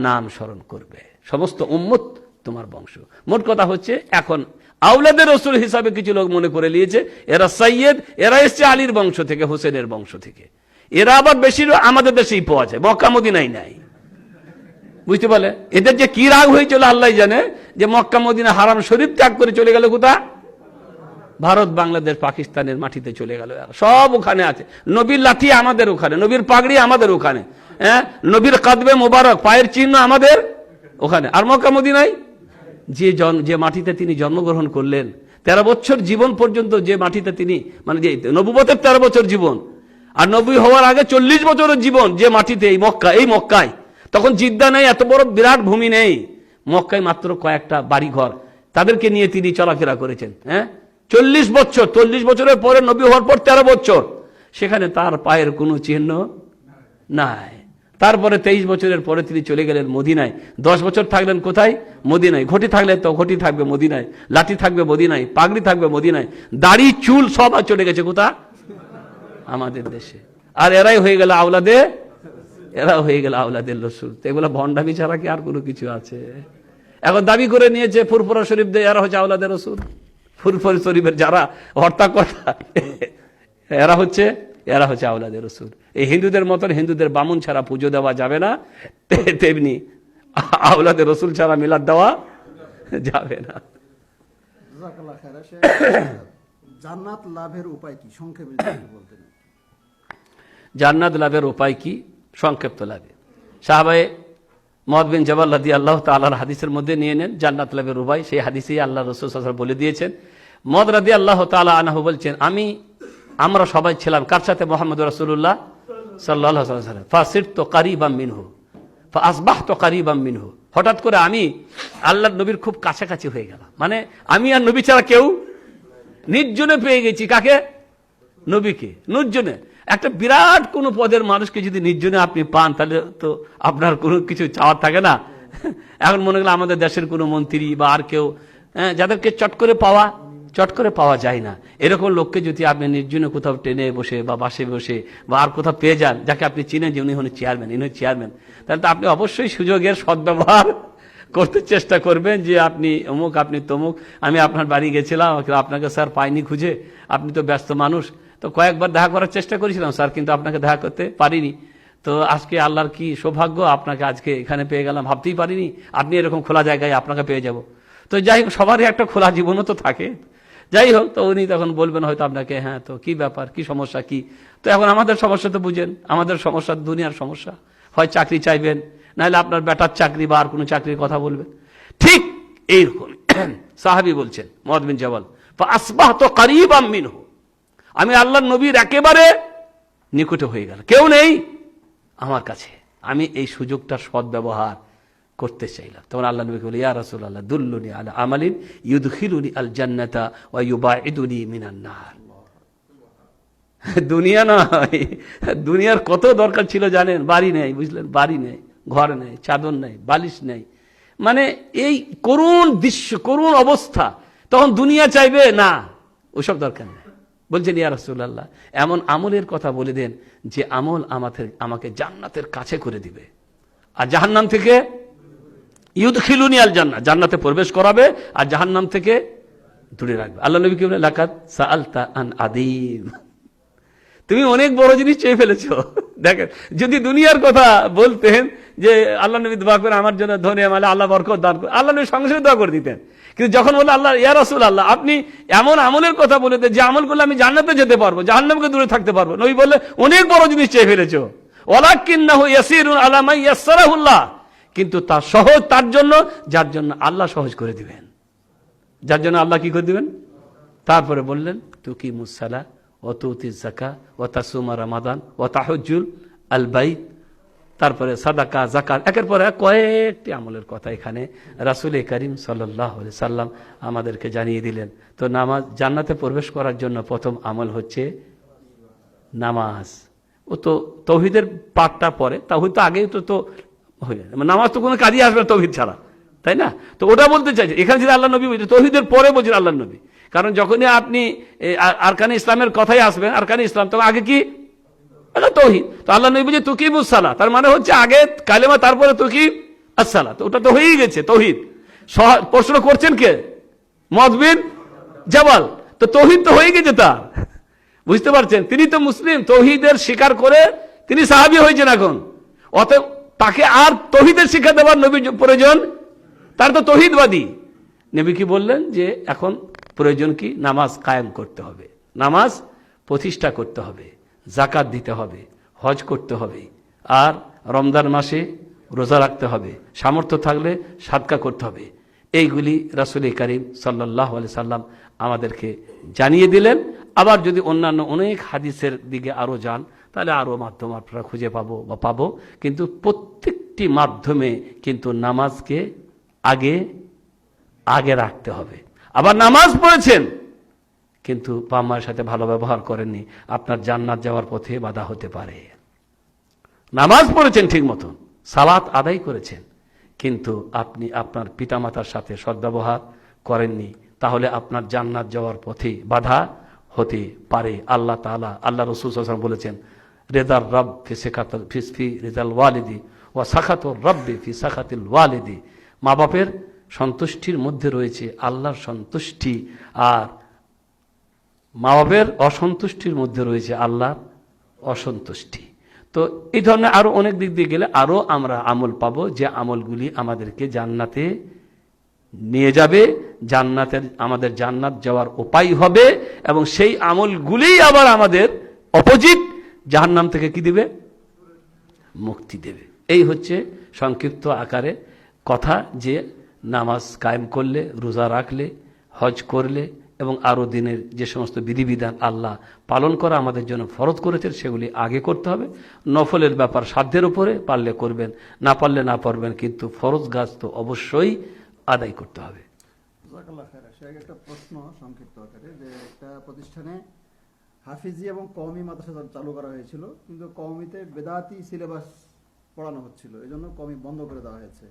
নাম স্মরণ করবে, সমস্ত উম্মত তোমার বংশ। মোট কথা হচ্ছে এখন আওলাদের রসুল হিসাবে কিছু লোক মনে করে নিয়েছে এরা সাইয়েদ, এরা এসছে আলীর বংশ থেকে, হোসেনের বংশ থেকে, এরা আবার বেশি আমাদের দেশেই পাওয়া যায়, মক্কা মদিনায় নাই, বুঝতে পারলে। এদের যে কি রাগ হয়েছিল আল্লাহ জানে, যে মক্কা মদিনা হারাম শরীফ ত্যাগ করে চলে গেল কোথা, ভারত, বাংলাদেশ, পাকিস্তানের মাটিতে চলে গেল, সব ওখানে আছে। নবীর লাঠি আমাদের ওখানে, নবীর পাগড়ি আমাদের ওখানে, হ্যাঁ, নবীর কাদবে মোবারক, পায়ের চিহ্ন আমাদের ওখানে, আর মক্কা মদিনায় যে মাটিতে তিনি জন্মগ্রহণ করলেন, 13 বছর জীবন পর্যন্ত যে মাটিতে তিনি, মানে যে নবুবতের 13 বছর জীবন, আর নবী হওয়ার আগে 40 বছরের জীবন যে মাটিতে, এই মক্কায়, তখন জিদ্দা নেই, এত বড় বিরাট ভূমি নেই, মক্কায় মাত্র কয়েকটা বাড়ি ঘর, তাদেরকে নিয়ে তিনি চলাফেরা করেছেন। হ্যাঁ, 40 বছর, 40 বছরের পরে নবী হওয়ার পর 13 বছর, সেখানে তার পায়ের কোনো চিহ্ন নাই। তারপরে 23 বছরের পরে তিনি চলে গেলেন মদিনায়। 10 বছর থাকলেন কোথায়? মদিনায়। ঘটি থাকলে তো ঘটি থাকবে মদিনায়, লাঠি থাকবে মদিনায়, পাগড়ি থাকবে মদিনায়, দাড়ি চুল সব চলে গেছে কোথা? আমাদের দেশে। আর এরাই হয়ে গেল আওলাদের রসুল। এগুলো ভণ্ডামি ছাড়া কি আর কোনো কিছু আছে? এখন দাবি করে নিয়েছে ফুরফুরা শরীফ দিয়ে এরা হচ্ছে আওলাদের রসুল। ফুরফুরা শরীফের যারা হর্তাকর্তা এরা হচ্ছে আওলাদের রসুল। এই হিন্দুদের মতন হিন্দুদের বামুন ছাড়া পুজো দেওয়া যাবে না, তেমনি আওলাদের রসুল ছাড়া মিলাদ দেওয়া যাবে না। জাযাকাল্লাহ খায়রা। জান্নাত লাভের উপায় কি সংক্ষেপে যদি বলতেন? জান্নাত লাভের উপায় কি সংক্ষিপ্ত লাভে সাহাবায়ে মুআয বিন জাবাল রাদিয়াল্লাহু তাআলার হাদিসের মধ্যে নিয়ে নেন জান্নাত লাভের উপায়। সেই হাদিসেই আল্লাহ রাসূল সাল্লাল্লাহু আলাইহি ওয়াসাল্লাম বলে দিয়েছেন। মুআয রাদিয়াল্লাহু তাআলা আনহু বলছেন, আমরা সবাই ছিলাম কার সাথে? মুহাম্মদ রাসূলুল্লাহ সাল্লাল্লাহু আলাইহি ওয়াসাল্লাম। ফাসিরতু কারীবাম মিনহু ফাআসবাহতু কারীবাম মিনহু। হঠাৎ করে আমি আল্লাহর নবীর খুব কাছাকাছি হয়ে গেলাম, মানে আমি আর নবী ছাড়া কেউ, নির্জনে পেয়ে গেছি। কাকে? নবীকে নির্জনে। একটা বিরাট কোনো পদের মানুষকে যদি নির্জনে আপনি পান, তাহলে তো আপনার কোনো কিছু চাওয়ার থাকে না। এখন মনে গেল আমাদের দেশের কোনো মন্ত্রী বা আর কেউ, যাদেরকে চট করে পাওয়া যায় না, এরকম লোককে যদি আপনি নির্জনে কোথাও ট্রেনে বসে বা বাসে বসে বা আর কোথাও পেয়ে যান, যাকে আপনি চিনেন যে উনি হলেন চেয়ারম্যান, তাহলে তো আপনি অবশ্যই সুযোগের সদ্ব্যবহার করতে চেষ্টা করবেন যে আপনি অমুক, আপনি তমুক, আমি আপনার বাড়ি গেছিলাম, আপনাকে স্যার পাইনি খুঁজে, আপনি তো ব্যস্ত মানুষ, তো কয়েকবার দেখা করার চেষ্টা করেছিলাম স্যার, কিন্তু আপনাকে দেখা করতে পারিনি। তো আজকে আল্লাহর কি সৌভাগ্য, আপনাকে আজকে এখানে পেয়ে গেলাম, ভাবতেই পারিনি আপনি এরকম খোলা জায়গায় আপনাকে পেয়ে যাব। তো যাই হোক, সবারই একটা খোলা জীবনও তো থাকে। যাই হোক, তো উনি তখন বলবেন হয়তো আপনাকে, হ্যাঁ তো কি ব্যাপার, কি সমস্যা কি? তো এখন আমাদের সমস্যা তো বুঝেন, আমাদের সমস্যা দুনিয়ার সমস্যা, হয় চাকরি চাইবেন, নাহলে আপনার বেটার চাকরি বা আর কোনো চাকরির কথা বলবেন। ঠিক এইরকম সাহাবী বলছেন মুআয বিন জাবাল, ফাআসবাহতু কারীবাম মিনহু, আমি আল্লাহর নবীর একেবারে নিকটে হয়ে গেল, কেউ নেই আমার কাছে, আমি এই সুযোগটার সদ্ব্যবহার করতে চাইলাম। তখন আল্লাহ নবী বলে, ইয়া রাসূলুল্লাহ দুল্লুনি আলা আমালিন ইউদখিলুনি আল জান্নাতা ওয়া ইউবাইদুনি মিনান নার। দুনিয়া নয়, দুনিয়ার কত দরকার ছিল জানেন? বাড়ি নেই, বুঝলেন, বাড়ি নেই, ঘর নেই, চাদর নেই, বালিশ নেই, মানে এই করুণ দৃশ্য, করুণ অবস্থা, তখন দুনিয়া চাইবে না, ওসব দরকার নেই। বলছেন, ইয়া রাসূলুল্লাহ এমন আমলের কথা বলে দেন যে আমল আমাকে জান্নাতের কাছে করে দিবে আর জাহান্নাম থেকে ইউদখিলুনি আল জান্নাহ, জান্নাতে প্রবেশ করাবে আর জাহান্নাম থেকে দূরে রাখবে। আল্লাহ নবী কি বলেন? লাকাদ সাআলতা আন আযীম, তুমি অনেক বড় জিনিস চেয়ে ফেলেছো। দেখেন, যদি দুনিয়ার কথা বলতেন যে আল্লাহ নবী দোয়া করে আমার জন্য ধনী আমালে আল্লাহ বরকত দান করে, আল্লাহ নবী সঙ্গে সঙ্গে দোয়া করে দিতেন। কিন্তু যখন বলল আল্লাহ, ইয়া রাসূলুল্লাহ আপনি এমন আমলের কথা বলে দেন যে আমল করলে আমি জান্নাতে যেতে পারবো, জাহান্নামকে দূরে থাকতে পারবো, নবী বললে অনেক বড় জিনিস চেয়ে ফেলেছো। ওয়ালাকিন্নাহু ইয়াসিরুন আলা মান ইয়াসসারাহুল্লাহ, কিন্তু তা সহজ তার জন্য যার জন্য আল্লাহ সহজ করে দিবেন, যার জন্য আল্লাহ কি করে দিবেন। তারপরে বললেন, তুকিমুস সালাহ ওয়া তুতিজ যাকাত ওয়া তাসুমা রমাদান ওয়া তাহুজ্জুল আল বাইত, তারপরে সাদাকা যাকাত, একের পর এক কয়েকটি আমলের কথা এখানে রাসূল করিম সাল্লাল্লাহু আলাইহি সাল্লাম আমাদেরকে জানিয়ে দিলেন। তো নামাজ, জান্নাতে প্রবেশ করার জন্য প্রথম আমল হচ্ছে নামাজ। ও তো তৌহিদের পাঠটা পরে, তাওহীদ তো আগেই তো হয়ে যায়, নামাজ তো কোনো কাজই আসবে না তৌহিদ ছাড়া, তাই না? তো ওটা বলতে চাইছে এখানে, যদি আল্লাহ নবী বলছে তৌহিদের পরে বলছেন আল্লাহ নবী, কারণ যখনই আপনি আরকানে ইসলামের কথাই আসবেন, আরকানে ইসলাম, তখন আগে কি? তৌহিদ। তো আল্লাহ নবী বলছে তুকিমুস সালাহ, তার মানে হচ্ছে আগে কালেমা তারপরে তুকিম আস-সালাহ, তো ওটা তো হয়েই গেছে তৌহিদ। প্রশ্ন করছেন কে? মুআয বিন জাবাল, তো তৌহিদ তো হয়ে গেছে তার, বুঝতে পারছেন? তিনি তো মুসলিম, তৌহিদের স্বীকার করে তিনি সাহাবী হয়েছেন এখন, অতএব তাকে আর তৌহিদের শিক্ষা দেওয়ার নবীর প্রয়োজন, তার তো তৌহিদবাদী। নবী কি বললেন যে এখন প্রয়োজন কি? নামাজ কায়েম করতে হবে, নামাজ প্রতিষ্ঠা করতে হবে, যাকাত দিতে হবে, হজ করতে হবে, আর রমজান মাসে রোজা রাখতে হবে, সামর্থ্য থাকলে সাদকা করতে হবে। এইগুলি রাসূল করিম সাল্লাল্লাহু আলাইহি সাল্লাম আমাদেরকে জানিয়ে দিলেন। আবার যদি অন্যান্য অনেক হাদিসের দিকে আরও যান তাহলে আরও মাধ্যম আপনারা খুঁজে পাবো, কিন্তু প্রত্যেকটি মাধ্যমে কিন্তু নামাজকে আগে আগে রাখতে হবে। আবার নামাজ পড়েছেন কিন্তু বাবা মায়ের সাথে ভালো ব্যবহার করেননি, আপনার জান্নাত যাওয়ার পথে বাধা হতে পারে। নামাজ পড়েছেন ঠিক মতন, সালাত আদায় করেছেন, কিন্তু আপনি আপনার পিতামাতার সাথে সদ্ব্যবহার করেননি, তাহলে আপনার জান্নাত যাওয়ার পথে বাধা হতে পারে। আল্লাহ তাআলা, আল্লাহ রাসূল সাল্লাল্লাহু আলাইহি ওয়াসাল্লাম বলেছেন, রেদার রব ফি রিদাল ওয়ালিদি ওয়া সাখাতুর রব্বি ফি সাখাতিল ওয়ালিদি। মা বাপের সন্তুষ্টির মধ্যে রয়েছে আল্লাহর সন্তুষ্টি, আর মা বাপের অসন্তুষ্টির মধ্যে রয়েছে আল্লাহর অসন্তুষ্টি। তো এই ধরনের আরো অনেক দিক দিয়ে গেলে আরো আমরা আমল পাবো, যে আমলগুলি আমাদেরকে জান্নাতে নিয়ে যাবে, জান্নাতের আমাদের জান্নাত যাওয়ার উপায় হবে, এবং সেই আমলগুলি আবার আমাদের অপোজিট জাহান্নাম থেকে কি দিবে? মুক্তি দেবে। এই হচ্ছে সংক্ষিপ্ত আকারে কথা, যে নামাজ কায়েম করলে, রোজা রাখলে, হজ করলে এবং আরও দিনের যে সমস্ত বিধিবিধান আল্লাহ পালন করা আমাদের জন্য ফরজ করেছেন সেগুলি আগে করতে হবে। নফলের ব্যাপার সাধ্যের উপরে, পারলে করবেন, না পারলে না পারবেন, কিন্তু ফরজ কাজ তো অবশ্যই আদায় করতে হবে। একটা প্রশ্ন সংক্ষিপ্ত আকারে, যে একটা প্রতিষ্ঠানে হাফিজি এবং কওমি মাদ্রাসা চালু করা হয়েছিল, কিন্তু কওমিতে বেদাতি সিলেবাস পড়ানো হচ্ছিল, এই জন্য কওমি বন্ধ করে দেওয়া হয়েছে।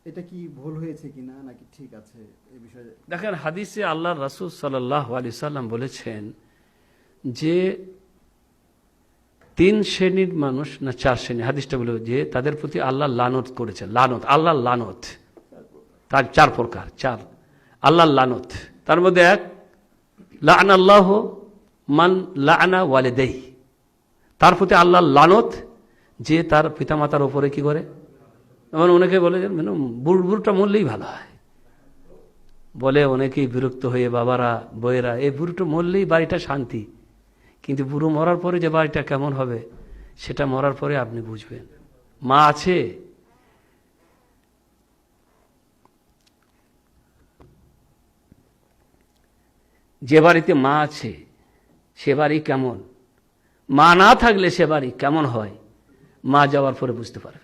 এটা কি ভুল হয়েছে কিনা নাকি ঠিক আছে এই বিষয়ে? দেখেন, হাদিসে আল্লাহর রাসূল সাল্লাল্লাহু আলাইহি সাল্লাম বলেছেন যে 3 শ্রেণীর মানুষ, না 4 শ্রেণী, হাদিসটা বলে যে তাদের প্রতি আল্লাহ লানত করেছেন। লানত, আল্লাহর লানত, তার 4 প্রকার, 4 আল্লাহর লানত। তার মধ্যে এক, লা'নাল্লাহু মান লা'না ওয়ালিদাইহি, তার প্রতি আল্লাহর লানত যে তার পিতামাতার উপরে কি করে। এমন অনেকে বলে যে বুড়টা মরলেই ভালো হয়, বলে অনেকেই বিরক্ত হয়ে, বাবারা বইয়েরা, এই বুড়োটা মরলেই বাড়িটা শান্তি, কিন্তু বুড়ো মরার পরে যে বাড়িটা কেমন হবে সেটা মরার পরে আপনি বুঝবেন। মা আছে, যে বাড়িতে মা আছে সে বাড়ি কেমন, মা না থাকলে সে বাড়ি কেমন হয়, মা যাওয়ার পরে বুঝতে পারবে।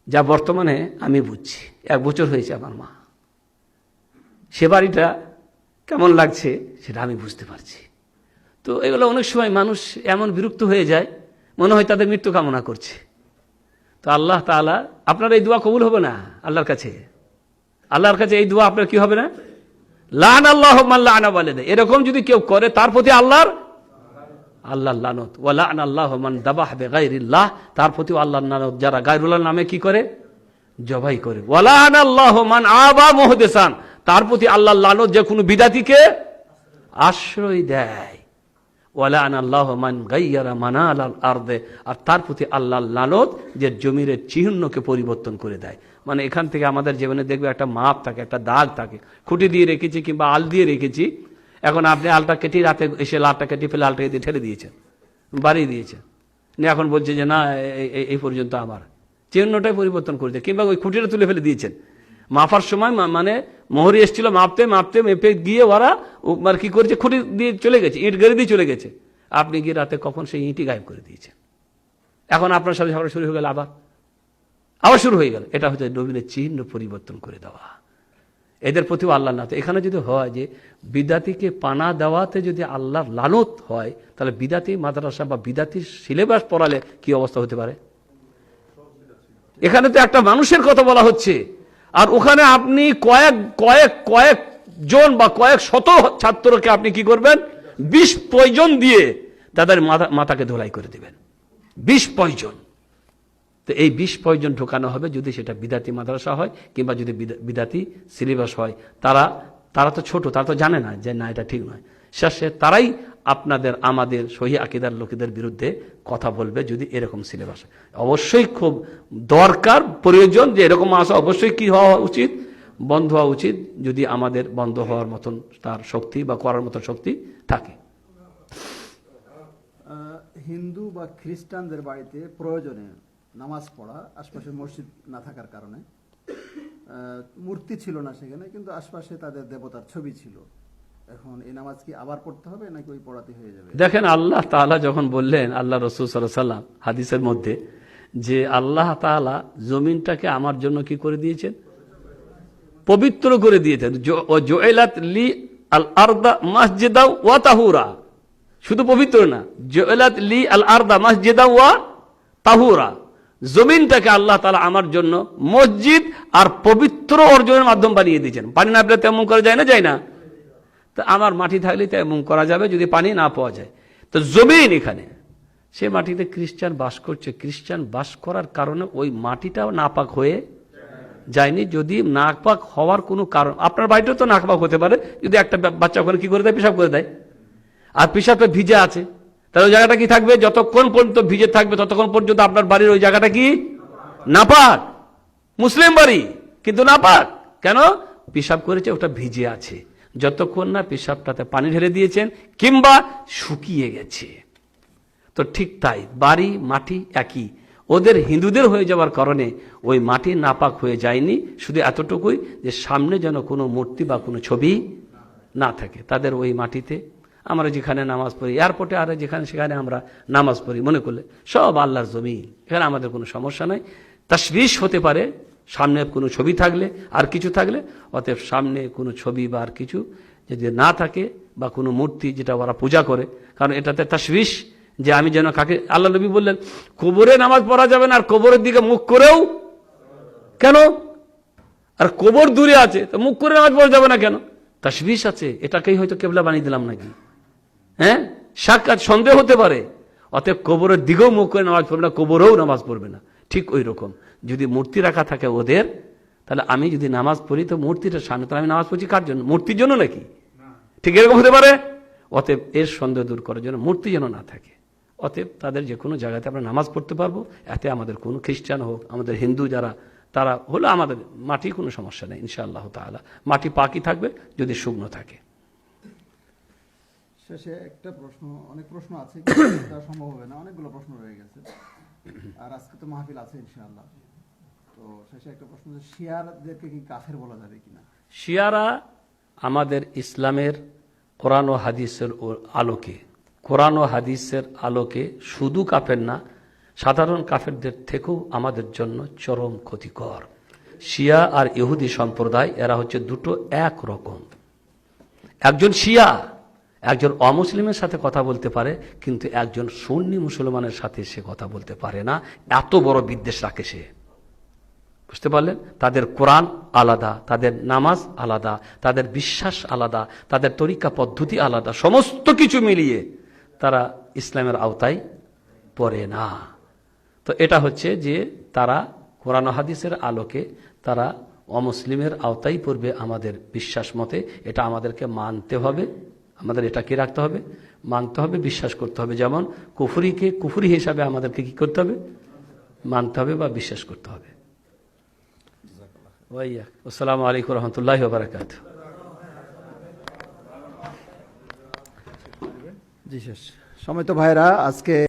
যা বর্তমানে আমি বুঝছি, 1 বছর হয়েছে আমার মা, সে বাড়িটা কেমন লাগছে সেটা আমি বুঝতে পারছি। তো এগুলো অনেক সময় মানুষ এমন বিরক্ত হয়ে যায়, মনে হয় তাদের মৃত্যু কামনা করছে। তো আল্লাহ তাআলা, আপনার এই দোয়া কবুল হবে না আল্লাহর কাছে। আল্লাহর কাছে এই দোয়া আপনার কি হবে না? লা'নাল্লাহু মান লা'না ওয়ালিদাইহি, এরকম যদি কেউ করে তার প্রতি আল্লাহর লানত। ওয়া লা'নাল্লাহু মান যাবাহা বিগাইরিল্লাহ, তার প্রতি আল্লাহর লানত যারা গায়রুল্লাহর নামে কি করে, জবাই করে। ওয়া লা'নাল্লাহু মান আবা মুহদিসান, তার প্রতি আল্লাহর লানত যে কোনো বিদআতিকে আশ্রয় দেয়। ওয়া লা'নাল্লাহু মান গায়্যারা মানালাল আরদে, আর তার প্রতি আল্লাহর লানত যে জমির চিহ্নকে পরিবর্তন করে দেয়। মানে এখান থেকে আমাদের জীবনে দেখবে একটা মাপ থাকে, একটা দাগ থাকে, খুঁটি দিয়ে রেখেছি কিংবা আল দিয়ে রেখেছি, এখন আপনি আলটা কেটে রাতে এসে লালটা কেটে ফেলে আলটাকে দিয়ে ঠেলে দিয়েছেন, বাড়িয়ে দিয়েছেন, এখন বলছে যে না এই পর্যন্ত আমার, চিহ্নটাই পরিবর্তন করেছে, কিংবা ওই খুঁটিটা তুলে ফেলে দিয়েছেন। মাপার সময় মানে মোহরি এসেছিল, মাপতে মাপতে মেপে গিয়ে ওরা কি করেছে, খুঁটি দিয়ে চলে গেছে, ইট গেড়ে দিয়ে চলে গেছে, আপনি গিয়ে রাতে কখন সেই ইঁটই গায়েব করে দিয়েছেন। এখন আপনার সাথে ঝগড়া শুরু হয়ে গেল, আবার শুরু হয়ে গেল। এটা হচ্ছে নবীনের চিহ্ন পরিবর্তন করে দেওয়া। এদের প্রতিও আল্লাহ লানত। এখানে যদি হয় যে বিদাতিকে পানা দেওয়াতে যদি আল্লাহর লানত হয়, তাহলে বিদাতি মাদ্রাসা বা বিদাতির সিলেবাস পড়ালে কি অবস্থা হতে পারে? এখানে তো একটা মানুষের কথা বলা হচ্ছে, আর ওখানে আপনি কয়েক জন বা কয়েক শত ছাত্রকে আপনি কি করবেন, 20 পয়জন দিয়ে তাদের মাথাকে ধোলাই করে দিবেন, 20 পয়জন। তো এই 20 পয়জন ঢোকানো হবে যদি সেটা বিদাতি মাদ্রাসা হয় কিংবা যদি বিদাতি সিলেবাস হয়। তারা তো ছোট, তারা তো জানে না যে না এটা ঠিক নয়। শেষে তারাই আপনাদের আমাদের সহি আকীদার লোকেদের বিরুদ্ধে কথা বলবে যদি এরকম সিলেবাস হয়। অবশ্যই খুব দরকার, প্রয়োজন যে এরকম আসা অবশ্যই কি হওয়া উচিত, বন্ধ হওয়া উচিত, যদি আমাদের বন্ধ হওয়ার মতন তার শক্তি বা করার মতন শক্তি থাকে। হিন্দু বা খ্রিস্টানদের বাড়িতে প্রয়োজনে নামাজ পড়া, আশপাশে মসজিদ না থাকার কারণে মূর্তি ছিল না সেখানে, কিন্তু আশপাশে তাদের দেবতার ছবি ছিল। এখন এই নামাজ কি আবার পড়তে হবে নাকি ওই পড়াতে হয়ে যাবে? দেখেন, আল্লাহ তাআলা যখন বললেন, আল্লাহ রাসূল সাল্লাল্লাহু আলাইহি সাল্লাম হাদিসের মধ্যে, যে আল্লাহ তাআলা জমিনটাকে আমার জন্য কি করে দিয়েছেন? পবিত্র করে দিয়েছেন। জুইলাত লি আল আরদা মাসজিদা ওয়া তাহুরা, শুধু পবিত্র না, জুইলাত লি আল আরদা মাসজিদা ওয়া তাহুরা, জমিনটাকে আল্লাহ তাআলা আমার জন্য মসজিদ আর পবিত্র অর্জনের মাধ্যম বানিয়ে দিয়েছেন। পানি না পেলে তেমন করা যায় না, যায় না? তো আমার মাটি থাকলে তেমন করা যাবে যদি পানি না পাওয়া যায়। তো জমিন এখানে, সে মাটিতে খ্রিস্টান বাস করছে, খ্রিস্টান বাস করার কারণে ওই মাটিটাও নাপাক হয়ে যায়নি। যদি নাপাক হওয়ার কোনো কারণ, আপনার বাড়িতেও তো নাপাক হতে পারে যদি একটা বাচ্চা ওখানে কি করে দেয়, পেশাব করে দেয়, আর পেশাবটা ভিজে আছে, তাহলে ওই জায়গাটা কি থাকবে? যতক্ষণ পর্যন্ত ভিজে থাকবে ততক্ষণ পর্যন্ত আপনার বাড়ির ওই জায়গাটা কি নাপাক। মুসলিম বাড়ি কিন্তু নাপাক, কেন? পেশাব করেছে, ওটা ভিজে আছে। যতক্ষণ না পেশাবটাতে পানি ঢেলে দিয়েছেন কিংবা শুকিয়ে গেছে। তো ঠিক তাই বাড়ি মাটি একই, ওদের হিন্দুদের হয়ে যাওয়ার কারণে ওই মাটি নাপাক হয়ে যায়নি। শুধু এতটুকুই যে সামনে যেন কোনো মূর্তি বা কোনো ছবি না থাকে তাদের ওই মাটিতে। আমরা যেখানে নামাজ পড়ি, এয়ারপোর্টে আর যেখানে সেখানে আমরা নামাজ পড়ি, মনে করলে সব আল্লাহর জমিন, এখানে আমাদের কোনো সমস্যা নাই। তাশবিশ হতে পারে সামনে কোনো ছবি থাকলে আর কিছু থাকলে, অতএব সামনে কোনো ছবি বা আর কিছু যদি না থাকে বা কোনো মূর্তি যেটা ওরা পূজা করে, কারণ এটাতে তাশবিশ যে আমি যেন কাকে, আল্লাহ নবী বললেন কবরে নামাজ পড়া যাবে না, আর কবরের দিকে মুখ করেও, কেন? আর কবর দূরে আছে তো মুখ করে নামাজ পড়া যাবে না কেন? তাশবিশ আছে, এটাকেই হয়তো কেবলা বানিয়ে দিলাম নাকি, হ্যাঁ, সাক্ষাৎ সন্দেহ হতে পারে। অতএব কবরের দিকেও মুখ করে নামাজ পড়বে না, কবরেও নামাজ পড়বে না। ঠিক ওই রকম যদি মূর্তি রাখা থাকে ওদের, তাহলে আমি যদি নামাজ পড়ি তো মূর্তিটার সামনে, তাহলে আমি নামাজ পড়ছি কার জন্য? মূর্তির জন্য নাকি? ঠিক এরকম হতে পারে। অতএব এর সন্দেহ দূর করার জন্য মূর্তি যেন না থাকে। অতএব তাদের যে কোনো জায়গাতে আমরা নামাজ পড়তে পারবো, এতে আমাদের কোনো খ্রিস্টান হোক, আমাদের হিন্দু যারা, তারা হলো আমাদের মাটি কোনো সমস্যা নেই ইনশাআল্লাহ তাআলা। মাটি পাকি থাকবে যদি শুকনো থাকে। শেষে একটা প্রশ্ন, অনেক প্রশ্ন আছে কিন্তু দেওয়া সম্ভব হবে না, অনেকগুলো প্রশ্ন রয়ে গেছে, আর আজকে তো মাহফিল আছে ইনশাআল্লাহ। তো শেষে একটা প্রশ্ন, যে শিয়ারদেরকে কি কাফের বলা যাবে কিনা? শিয়ারা আমাদের ইসলামের কোরআন ও হাদিসের আলোকে, কোরআন ও হাদিসের আলোকে শুধু কাফের না, সাধারণ কাফেরদের থেকেও আমাদের জন্য চরম ক্ষতিকর। শিয়া আর ইহুদি সম্প্রদায় এরা হচ্ছে দুটো এক রকম। একজন শিয়া একজন অমুসলিমের সাথে কথা বলতে পারে, কিন্তু একজন সুন্নি মুসলমানের সাথে সে কথা বলতে পারে না। এত বড় বিদ্বেষ রাখে সে, বুঝতে পারলেন? তাদের কোরআন আলাদা, তাদের নামাজ আলাদা, তাদের বিশ্বাস আলাদা, তাদের তরিকা পদ্ধতি আলাদা, সমস্ত কিছু মিলিয়ে তারা ইসলামের আওতায় পড়ে না। তো এটা হচ্ছে যে তারা কোরআন ও হাদিসের আলোকে তারা অমুসলিমের আওতায় পড়বে আমাদের বিশ্বাস মতে। এটা আমাদেরকে মানতে হবে, আমাদের এটা কি রাখতে হবে? মানতে হবে, বিশ্বাস করতে হবে। যেমন কুফরিকে কুফরি হিসাবে আমাদেরকে কি করতে হবে? মানতে হবে বা বিশ্বাস করতে হবে। আসসালামু আলাইকুম রহমতুল্লাহি ওয়া বারাকাতুহু। জি শেষ সময় তো ভাইরা, আজকে